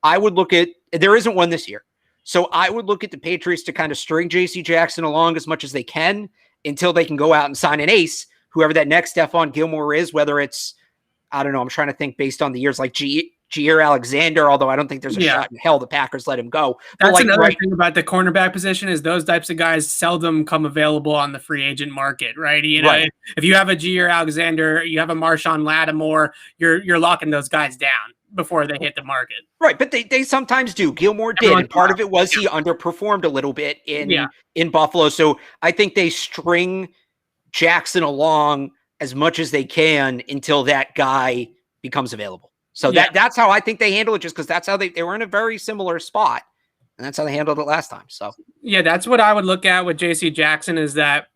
I would look at, there isn't one this year. So I would look at the Patriots to kind of string J.C. Jackson along as much as they can until they can go out and sign an ace, whoever that next Stephon Gilmore is, whether it's, I don't know, I'm trying to think based on the years, like Jair Alexander, although I don't think there's a shot in hell the Packers let him go. That's like, another thing about the cornerback position, is those types of guys seldom come available on the free agent market, right? You know, if you have a Jair Alexander, you have a Marshawn Lattimore, you're locking those guys down before they hit the market. Right, but they sometimes do. Gilmore did, and part of it was he underperformed a little bit in Buffalo. So I think they string Jackson along as much as they can until that guy becomes available. So that's how I think they handle it, just because that's how they were in a very similar spot, and that's how they handled it last time. So yeah, that's what I would look at with J.C. Jackson, is that,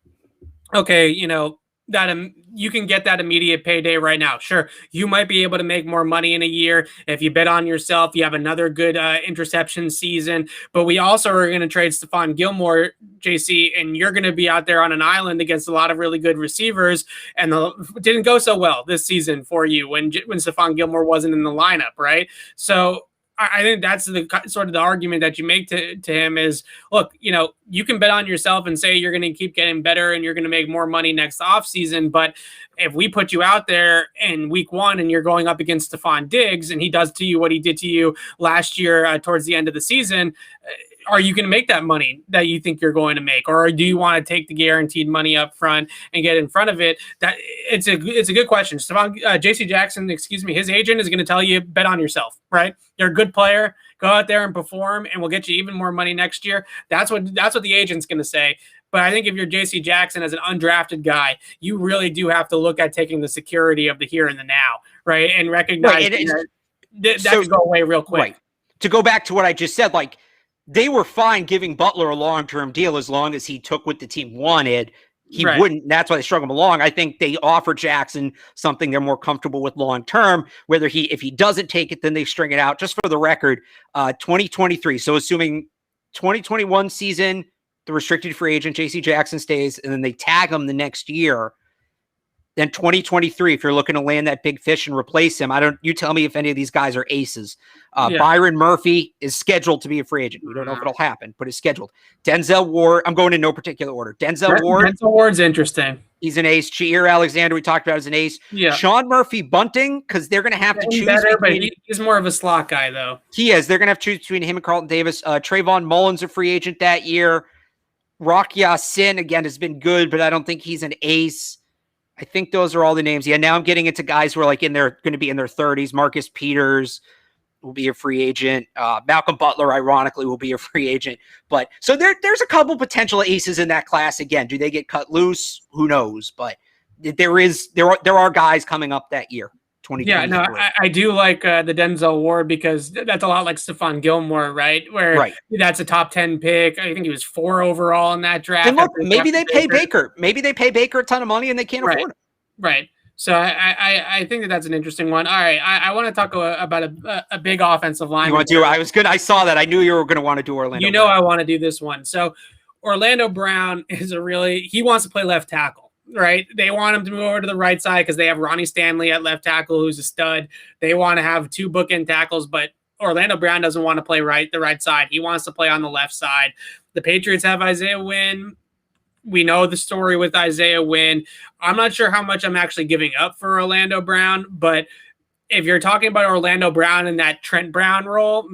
okay, you know, that you can get that immediate payday right now. Sure, you might be able to make more money in a year if you bet on yourself. You have another good interception season, but we also are going to trade Stephon Gilmore, JC, and you're going to be out there on an island against a lot of really good receivers, and it didn't go so well this season for you when Stephon Gilmore wasn't in the lineup, right? So I think that's the sort of the argument that you make to him is, look, you can bet on yourself and say you're going to keep getting better and you're going to make more money next offseason. But if we put you out there in week 1 and you're going up against Stephon Diggs and he does to you what he did to you last year towards the end of the season, are you going to make that money that you think you're going to make? Or do you want to take the guaranteed money up front and get in front of it? That it's a good question. JC Jackson, his agent is going to tell you, bet on yourself, right? You're a good player. Go out there and perform and we'll get you even more money next year. That's what the agent's going to say. But I think if you're JC Jackson as an undrafted guy, you really do have to look at taking the security of the here and the now, right? And recognize that could go away real quick. Right. To go back to what I just said, like, they were fine giving Butler a long-term deal as long as he took what the team wanted. He wouldn't. That's why they strung him along. I think they offer Jackson something they're more comfortable with long-term. If he doesn't take it, then they string it out. Just for the record, 2023. So assuming 2021 season, the restricted free agent JC Jackson stays, and then they tag him the next year. Then 2023, if you're looking to land that big fish and replace him, you tell me if any of these guys are aces. Byron Murphy is scheduled to be a free agent. We don't know if it'll happen, but it's scheduled. Denzel Ward, I'm going in no particular order. Denzel Ward's interesting. He's an ace. Jair Alexander, we talked about as an ace. Yeah. Sean Murphy Bunting, because they're going to have to choose. But he's more of a slot guy, though. He is. They're going to have to choose between him and Carlton Davis. Trayvon Mullen's a free agent that year. Rock Ya-Sin, again, has been good, but I don't think he's an ace. I think those are all the names. Yeah, now I'm getting into guys who are going to be in their 30s. Marcus Peters will be a free agent. Malcolm Butler, ironically, will be a free agent. But so there's a couple potential aces in that class. Again, do they get cut loose? Who knows? But there are guys coming up that year. Yeah, no, I do like the Denzel Ward because that's a lot like Stephon Gilmore, right? Where that's a top 10 pick. I think he was 4 overall in that draft. And look, maybe they pay Baker. Maybe they pay Baker a ton of money and they can't afford it. Right. So I think that's an interesting one. All right, I want to talk about a big offensive line. You want to do? I saw that. I knew you were going to want to do Orlando. Brown. I want to do this one. So Orlando Brown is he wants to play left tackle. Right. They want him to move over to the right side because they have Ronnie Stanley at left tackle, who's a stud. They want to have 2 bookend tackles, but Orlando Brown doesn't want to play the right side. He wants to play on the left side. The Patriots have Isaiah Wynn. We know the story with Isaiah Wynn. I'm not sure how much I'm actually giving up for Orlando Brown, but if you're talking about Orlando Brown in that Trent Brown role,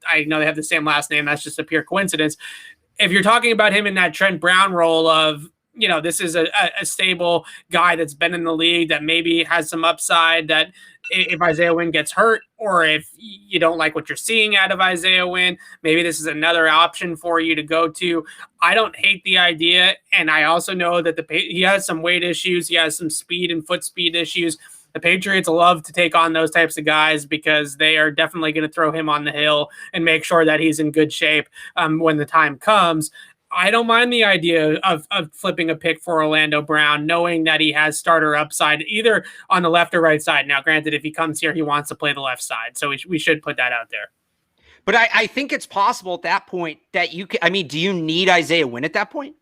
I know they have the same last name. That's just a pure coincidence. If you're talking about him in that Trent Brown role of, this is a stable guy that's been in the league that maybe has some upside, that if Isaiah Wynn gets hurt or if you don't like what you're seeing out of Isaiah Wynn, maybe this is another option for you to go to. I don't hate the idea. And I also know that he has some weight issues. He has some speed and foot speed issues. The Patriots love to take on those types of guys because they are definitely going to throw him on the hill and make sure that he's in good shape when the time comes. I don't mind the idea of flipping a pick for Orlando Brown, knowing that he has starter upside either on the left or right side. Now, granted, if he comes here, he wants to play the left side. So we should put that out there. But I think it's possible at that point that you can, do you need Isaiah Wynn at that point?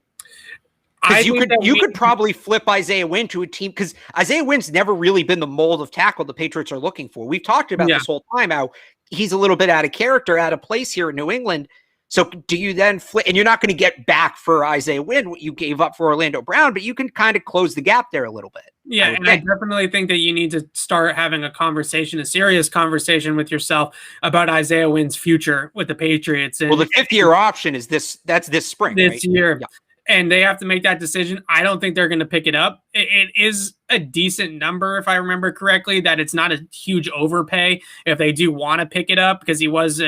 Because you could probably flip Isaiah Wynn to a team, because Isaiah Wynn's never really been the mold of tackle the Patriots are looking for. We've talked about this whole time how he's a little bit out of character, out of place here in New England. So do you then flip, and you're not going to get back for Isaiah Wynn what you gave up for Orlando Brown, but you can kind of close the gap there a little bit. Yeah, I definitely think that you need to start having a serious conversation with yourself about Isaiah Wynn's future with the Patriots. And the 5th-year option is that's this spring, this year. Yeah. And they have to make that decision. I don't think they're going to pick it up. It is a decent number, if I remember correctly, that it's not a huge overpay if they do want to pick it up, because he was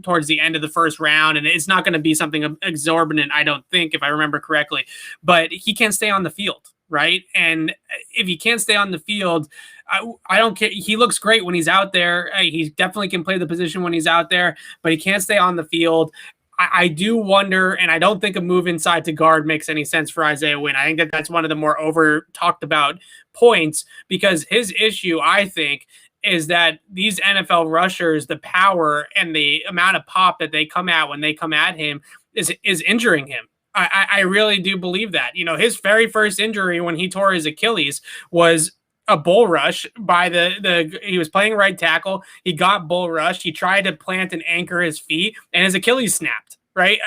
towards the end of the first round, and it's not going to be something exorbitant, I don't think, if I remember correctly. But he can't stay on the field, right? And if he can't stay on the field, I don't care. He looks great when he's out there. He definitely can play the position when he's out there, but he can't stay on the field. I do wonder, and I don't think a move inside to guard makes any sense for Isaiah Wynn. I think that that's one of the more over talked about points, because his issue, I think, is that these NFL rushers, the power and the amount of pop that they come at when they come at him is injuring him. I really do believe that. His very first injury when he tore his Achilles was a bull rush by he was playing right tackle. He got bull rushed. He tried to plant and anchor his feet, and his Achilles snapped, right?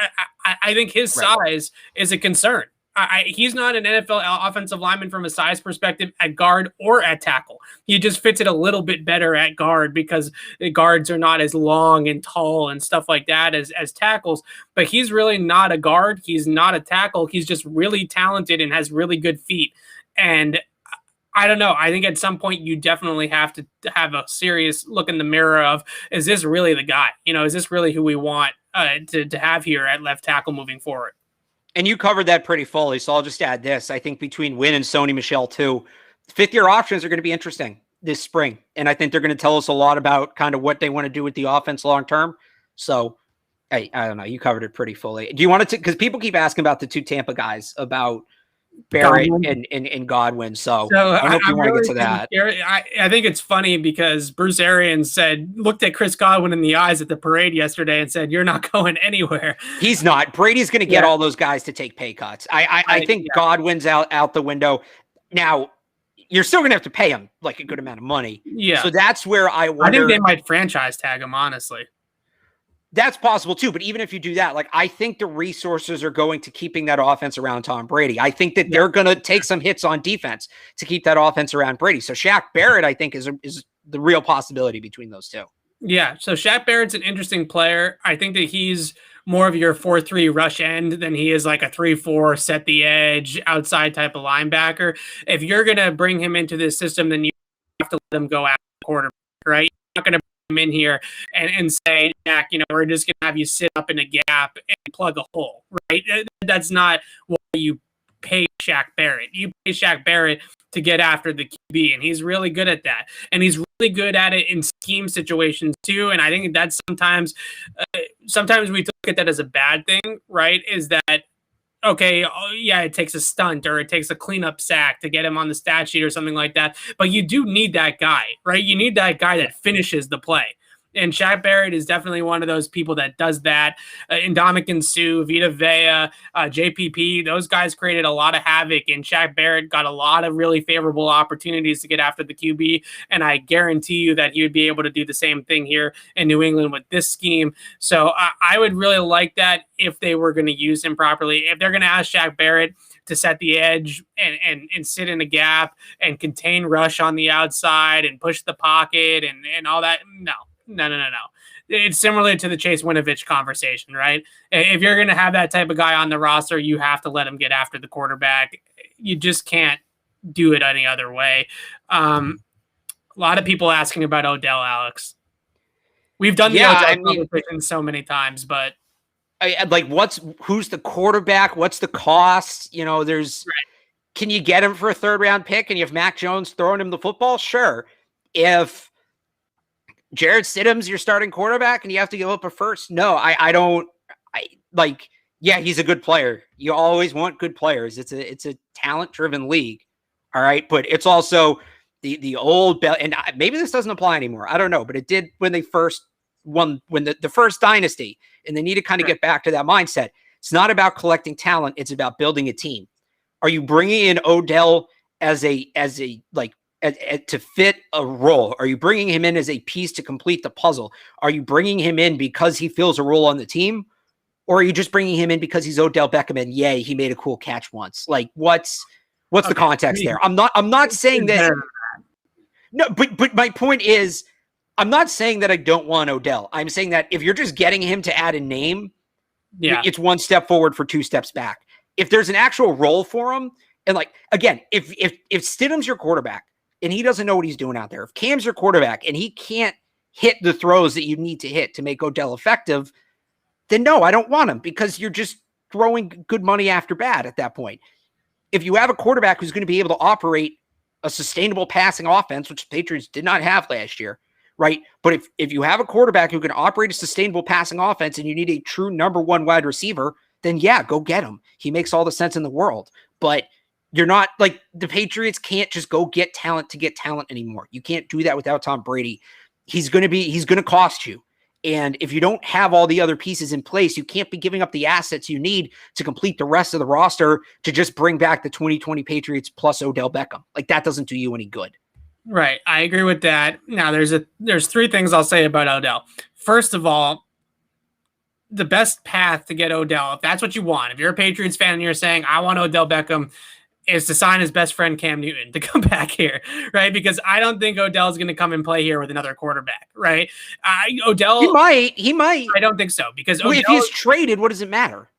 I think his size is a concern. He's not an NFL offensive lineman from a size perspective at guard or at tackle. He just fits it a little bit better at guard because the guards are not as long and tall and stuff like that as tackles. But he's really not a guard. He's not a tackle. He's just really talented and has really good feet. And I don't know. I think at some point you definitely have to have a serious look in the mirror of, is this really the guy? Is this really who we want to have here at left tackle moving forward? And you covered that pretty fully, so I'll just add this. I think between Wynn and Sony Michel, too, fifth-year options are going to be interesting this spring. And I think they're going to tell us a lot about kind of what they want to do with the offense long-term. So, I don't know. You covered it pretty fully. Do you want to – because people keep asking about the two Tampa guys, about Barrett and Godwin. So I hope you want to get to that. I think it's funny because Bruce Arians looked at Chris Godwin in the eyes at the parade yesterday and said, "You're not going anywhere." He's not. Brady's going to get all those guys to take pay cuts. I think Godwin's out the window. Now, you're still going to have to pay him like a good amount of money. Yeah. So that's where I wonder. I think they might franchise tag him, honestly. That's possible too, but even if you do that, I think the resources are going to keeping that offense around Tom Brady. I think that they're going to take some hits on defense to keep that offense around Brady. So Shaq Barrett, I think, is the real possibility between those two. Yeah, so Shaq Barrett's an interesting player. I think that he's more of your 4-3 rush end than he is like a 3-4 set the edge outside type of linebacker. If you're going to bring him into this system, then you have to let him go after the quarterback, right? You're not going to in here and say, Jack, we're just gonna have you sit up in a gap and plug a hole, right? That's not why you pay Shaq Barrett. You pay Shaq Barrett to get after the QB, and he's really good at that. And he's really good at it in scheme situations too. And I think that's sometimes we look at that as a bad thing, right? Is that okay, it takes a stunt or it takes a cleanup sack to get him on the stat sheet or something like that. But you do need that guy, right? You need that guy that finishes the play. And Shaq Barrett is definitely one of those people that does that. Ndamukong Suh, Vita Vea, JPP, those guys created a lot of havoc, and Shaq Barrett got a lot of really favorable opportunities to get after the QB, and I guarantee you that he would be able to do the same thing here in New England with this scheme. So I would really like that if they were going to use him properly. If they're going to ask Shaq Barrett to set the edge and sit in a gap and contain rush on the outside and push the pocket and all that, no. It's similar to the Chase Winovich conversation, right? If you're going to have that type of guy on the roster, you have to let him get after the quarterback. You just can't do it any other way. A lot of people asking about Odell, Alex. We've done the Odell conversation so many times, but who's the quarterback? What's the cost? Can you get him for a third round pick? And you have Mac Jones throwing him the football? Sure. If Jared Stidham's your starting quarterback and you have to give up a first, no, he's a good player. You always want good players. It's a talent driven league. All right. But it's also the old belt, and maybe this doesn't apply anymore. I don't know, but it did when they first won, when the first dynasty, and they need to kind of get back to that mindset. It's not about collecting talent. It's about building a team. Are you bringing in Odell to fit a role? Are you bringing him in as a piece to complete the puzzle? Are you bringing him in because he fills a role on the team? Or are you just bringing him in because he's Odell Beckham and yay, he made a cool catch once? What's the context there? I'm not saying that. No, but my point is, I'm not saying that I don't want Odell. I'm saying that if you're just getting him to add a name, it's one step forward for two steps back. If there's an actual role for him, and again, if Stidham's your quarterback, and he doesn't know what he's doing out there. If Cam's your quarterback and he can't hit the throws that you need to hit to make Odell effective, then no, I don't want him because you're just throwing good money after bad at that point. If you have a quarterback who's going to be able to operate a sustainable passing offense, which the Patriots did not have last year, right? But if you have a quarterback who can operate a sustainable passing offense and you need a true number one wide receiver, then go get him. He makes all the sense in the world. But you're not the Patriots can't just go get talent to get talent anymore. You can't do that without Tom Brady. He's going to cost you. And if you don't have all the other pieces in place, you can't be giving up the assets you need to complete the rest of the roster to just bring back the 2020 Patriots plus Odell Beckham. That doesn't do you any good. Right. I agree with that. Now there's three things I'll say about Odell. First of all, the best path to get Odell, if that's what you want, if you're a Patriots fan and you're saying, I want Odell Beckham, is to sign his best friend Cam Newton to come back here, right? Because I don't think Odell is going to come and play here with another quarterback, right? Odell, He might. I don't think so because Odell, if he's traded, what does it matter?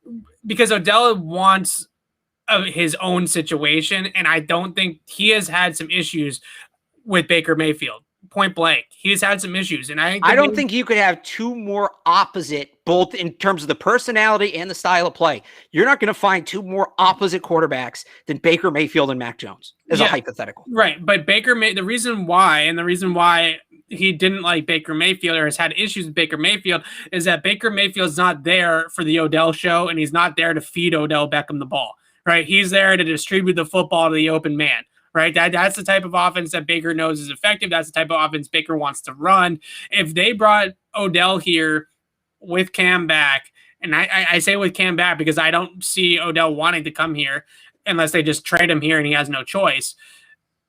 Because Odell wants his own situation, and I don't think he has had some issues with Baker Mayfield. Point blank, he's had some issues, and I don't think you could have two more opposite, both in terms of the personality and the style of play. You're not going to find two more opposite quarterbacks than Baker Mayfield and Mac Jones as a hypothetical. Right, but the reason why he didn't like Baker Mayfield or has had issues with Baker Mayfield is that Baker Mayfield's not there for the Odell show, and he's not there to feed Odell Beckham the ball. Right, he's there to distribute the football to the open man. Right, that's the type of offense that Baker knows is effective. That's the type of offense Baker wants to run. If they brought Odell here with Cam back, and I say with Cam back because I don't see Odell wanting to come here unless they just trade him here and he has no choice.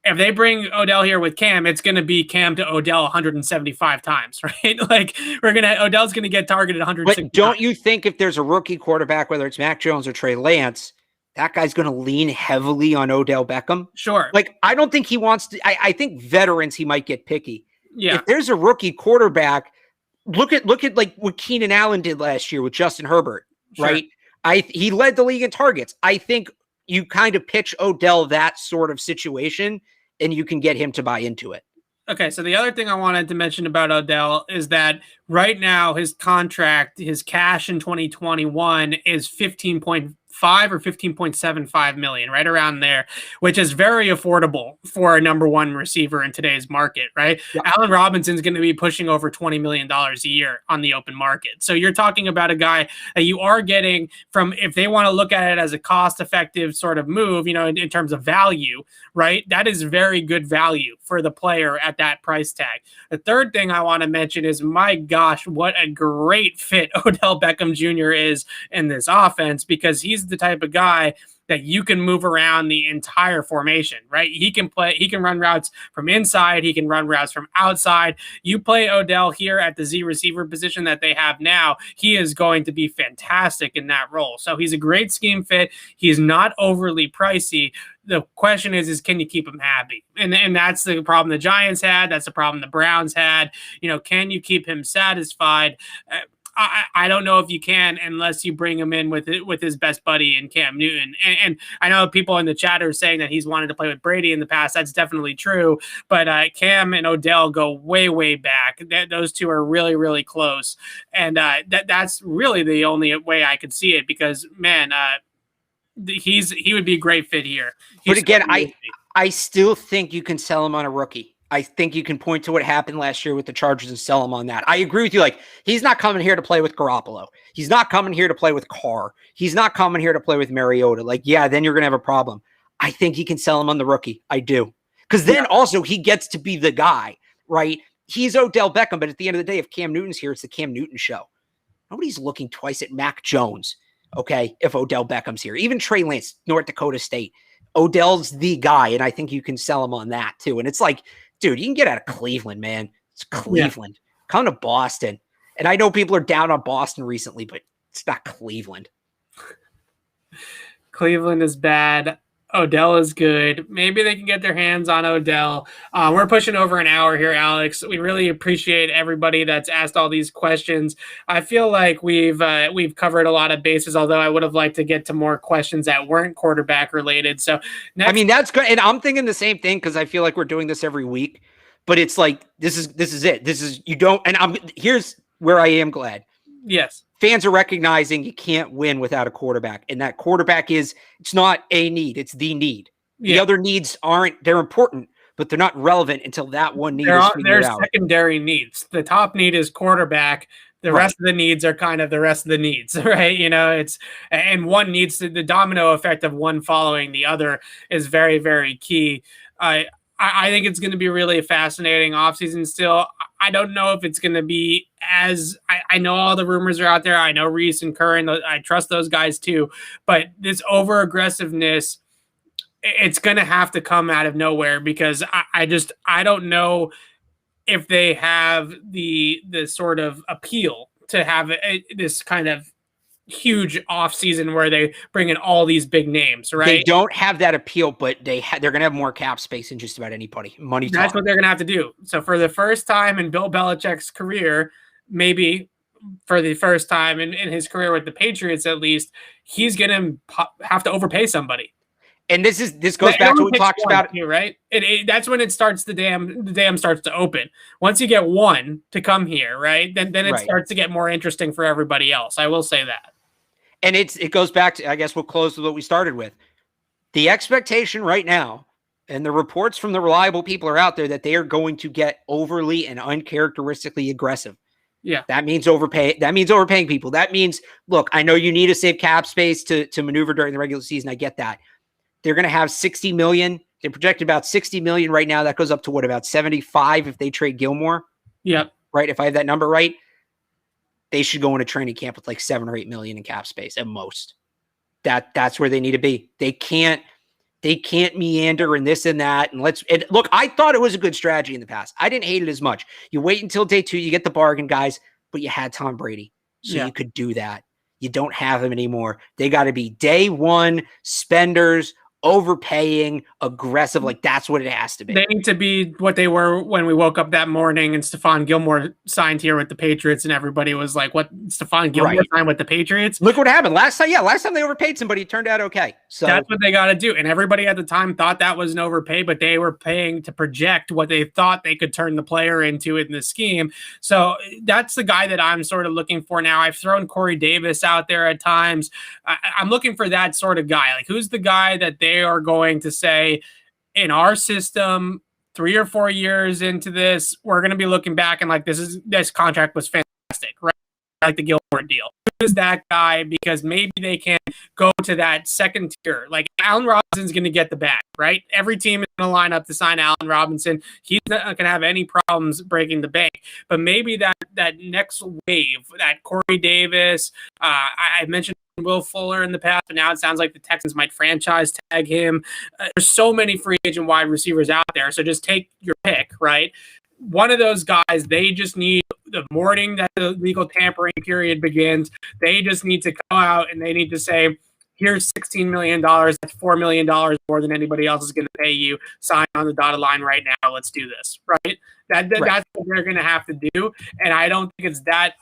If they bring Odell here with Cam, it's going to be Cam to Odell 175 times, right? Like Odell's going to get targeted 160 But don't you think if there's a rookie quarterback, whether it's Mac Jones or Trey Lance, that guy's going to lean heavily on Odell Beckham? Sure. Like, I don't think he wants to. I think veterans, he might get picky. Yeah. If there's a rookie quarterback, look at like what Keenan Allen did last year with Justin Herbert, Sure. right? He led the league in targets. I think you kind of pitch Odell that sort of situation, and you can get him to buy into it. Okay, so the other thing I wanted to mention about Odell is that right now his contract, his cash in 2021 is 15.5 or 15.75 million, right around there, which is very affordable for a number one receiver in today's market, right? Yep. Allen Robinson's going to be pushing over $20 million a year on the open market. So you're talking about a guy that you are getting from, if they want to look at it as a cost-effective sort of move, in terms of value, right? That is very good value for the player at that price tag. The third thing I want to mention is, my gosh, what a great fit Odell Beckham Jr. is in this offense, because he's the type of guy that you can move around the entire formation, right? He can run routes from inside. He can run routes from outside. You play Odell here at the Z receiver position that they have now, he is going to be fantastic in that role. So he's a great scheme fit. He's not overly pricey. The question is can you keep him happy? And that's the problem the Giants had. That's the problem the Browns had. Can you keep him satisfied? I don't know if you can unless you bring him in with his best buddy in Cam Newton. And I know people in the chat are saying that he's wanted to play with Brady in the past. That's definitely true. But Cam and Odell go way, way back. Those two are really, really close. And that's really the only way I could see it, because, man, he would be a great fit here. But again, I still think you can sell him on a rookie. I think you can point to what happened last year with the Chargers and sell him on that. I agree with you. Like, he's not coming here to play with Garoppolo. He's not coming here to play with Carr. He's not coming here to play with Mariota. Like, yeah, then you're going to have a problem. I think he can sell him on the rookie. I do. Because then also he gets to be the guy, right? He's Odell Beckham, but at the end of the day, if Cam Newton's here, it's the Cam Newton show. Nobody's looking twice at Mac Jones, okay, if Odell Beckham's here. Even Trey Lance, North Dakota State. Odell's the guy, and I think you can sell him on that too. And it's like, dude, you can get out of Cleveland, man. It's Cleveland. Yeah. Come to Boston. And I know people are down on Boston recently, but it's not Cleveland. Cleveland is bad. Odell is good. Maybe they can get their hands on Odell. We're pushing over an hour here, Alex. We really appreciate everybody that's asked all these questions. I feel like we've covered a lot of bases, although I would have liked to get to more questions that weren't quarterback related. So that's good. And I'm thinking the same thing, because I feel like we're doing this every week. But it's like, this is it. This is, you don't, and here's where I am glad. Yes. Fans are recognizing you can't win without a quarterback. And that quarterback it's not a need, it's the need. The other needs they're important, but they're not relevant until that one need is figured out. They're secondary needs. The top need is quarterback. The rest of the needs are kind of the rest of the needs, right? And one needs the domino effect of one following the other is very, very key. I think it's going to be really a fascinating offseason still. I don't know if it's going to be I know all the rumors are out there. I know Reese and Curran. I trust those guys too. But this over-aggressiveness it's going to have to come out of nowhere because I don't know if they have the sort of appeal to have this kind of huge offseason where they bring in all these big names, right? They don't have that appeal, but they're going to have more cap space than just about anybody. Money talk. That's what they're going to have to do. So for the first time in Bill Belichick's career, maybe for the first time in his career with the Patriots, at least, he's going to have to overpay somebody. And this goes back to what we talked about, here, right? That's when it starts. The dam starts to open. Once you get one to come here, right? Then it starts to get more interesting for everybody else. I will say that. And it goes back to, I guess we'll close with what we started with. The expectation right now, and the reports from the reliable people are out there that they are going to get overly and uncharacteristically aggressive. Yeah, that means overpay. That means overpaying people. That means, look, I know you need to save cap space to maneuver during the regular season. I get that. They're going to have $60 million. They projected about $60 million right now. That goes up to what, about 75 if they trade Gilmore? Yep. Right. If I have that number right, they should go into training camp with like 7 or 8 million in cap space at most. That's where they need to be. They can't meander and this and that. And look, I thought it was a good strategy in the past. I didn't hate it as much. You wait until day 2, you get the bargain, guys, but you had Tom Brady. So you could do that. You don't have him anymore. They got to be day 1 spenders, overpaying, aggressive. Like, that's what it has to be. They need to be what they were when we woke up that morning and Stephon Gilmore signed here with the Patriots, and everybody was like, what, Stephon Gilmore signed with the Patriots? Look what happened last time they overpaid somebody. It turned out okay. So that's what they got to do. And everybody at the time thought that was an overpay, but they were paying to project what they thought they could turn the player into in the scheme. So that's the guy that I'm sort of looking for now. I've thrown Corey Davis out there at times. I'm looking for that sort of guy. Like, who's the guy that they are going to say, in our system, 3 or 4 years into this, we're going to be looking back and like, this contract was fantastic, right? Like the Gilmore deal. Who's that guy? Because maybe they can go to that second tier. Like, Allen Robinson's going to get the bag, right? Every team is going to line up to sign Allen Robinson. He's not going to have any problems breaking the bank. But maybe that next wave, that Corey Davis, I mentioned Will Fuller in the past, but now it sounds like the Texans might franchise tag him. There's so many free agent wide receivers out there, so just take your pick, right? One of those guys, they just need, the morning that the legal tampering period begins, they just need to go out and they need to say, here's $16 million. That's $4 million more than anybody else is going to pay you. Sign on the dotted line right now. Let's do this, right? That's what they're going to have to do. And I don't think it's that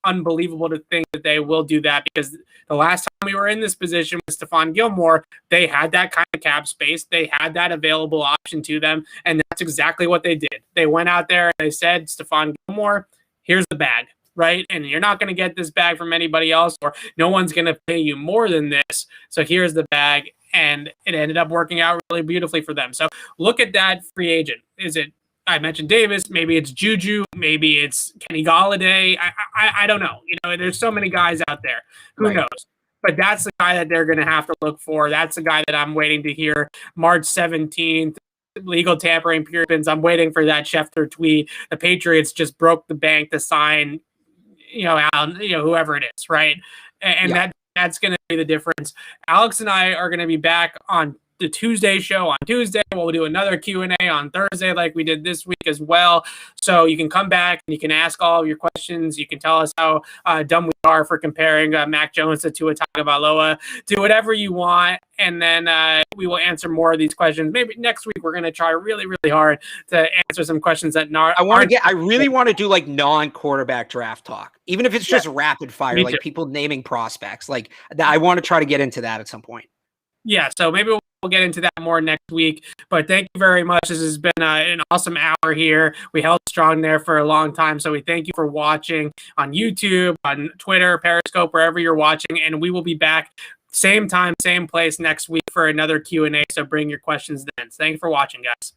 unbelievable to think that they will do that, because the last time we were in this position with Stephon Gilmore, they had that kind of cap space. They had that available option to them. And that's exactly what they did. They went out there and they said, Stephon Gilmore, here's the bag, right? And you're not going to get this bag from anybody else, or no one's going to pay you more than this. So here's the bag. And it ended up working out really beautifully for them. So look at that free agent. I mentioned Davis, maybe it's Juju, maybe it's Kenny Golladay. I don't know. There's so many guys out there. Who knows? But that's the guy that they're going to have to look for. That's the guy that I'm waiting to hear. March 17th, legal tampering periods. I'm waiting for that Schefter tweet. The Patriots just broke the bank to sign, Allen, whoever it is, right? And that's going to be the difference. Alex and I are going to be back on the Tuesday show on Tuesday. We'll do another Q&A on Thursday like we did this week as well. So you can come back and you can ask all of your questions. You can tell us how dumb we are for comparing Mac Jones to Tua Tagovailoa. Do whatever you want, and then we will answer more of these questions. Maybe next week we're going to try really, really hard to answer some questions that I really want to do like non-quarterback draft talk, even if it's just rapid fire, like people naming prospects. Like that, I want to try to get into that at some point. Yeah, so maybe we'll get into that more next week. But thank you very much. This has been an awesome hour here. We held strong there for a long time. So we thank you for watching on YouTube, on Twitter, Periscope, wherever you're watching. And we will be back same time, same place next week for another Q&A. So bring your questions then. Thank you for watching, guys.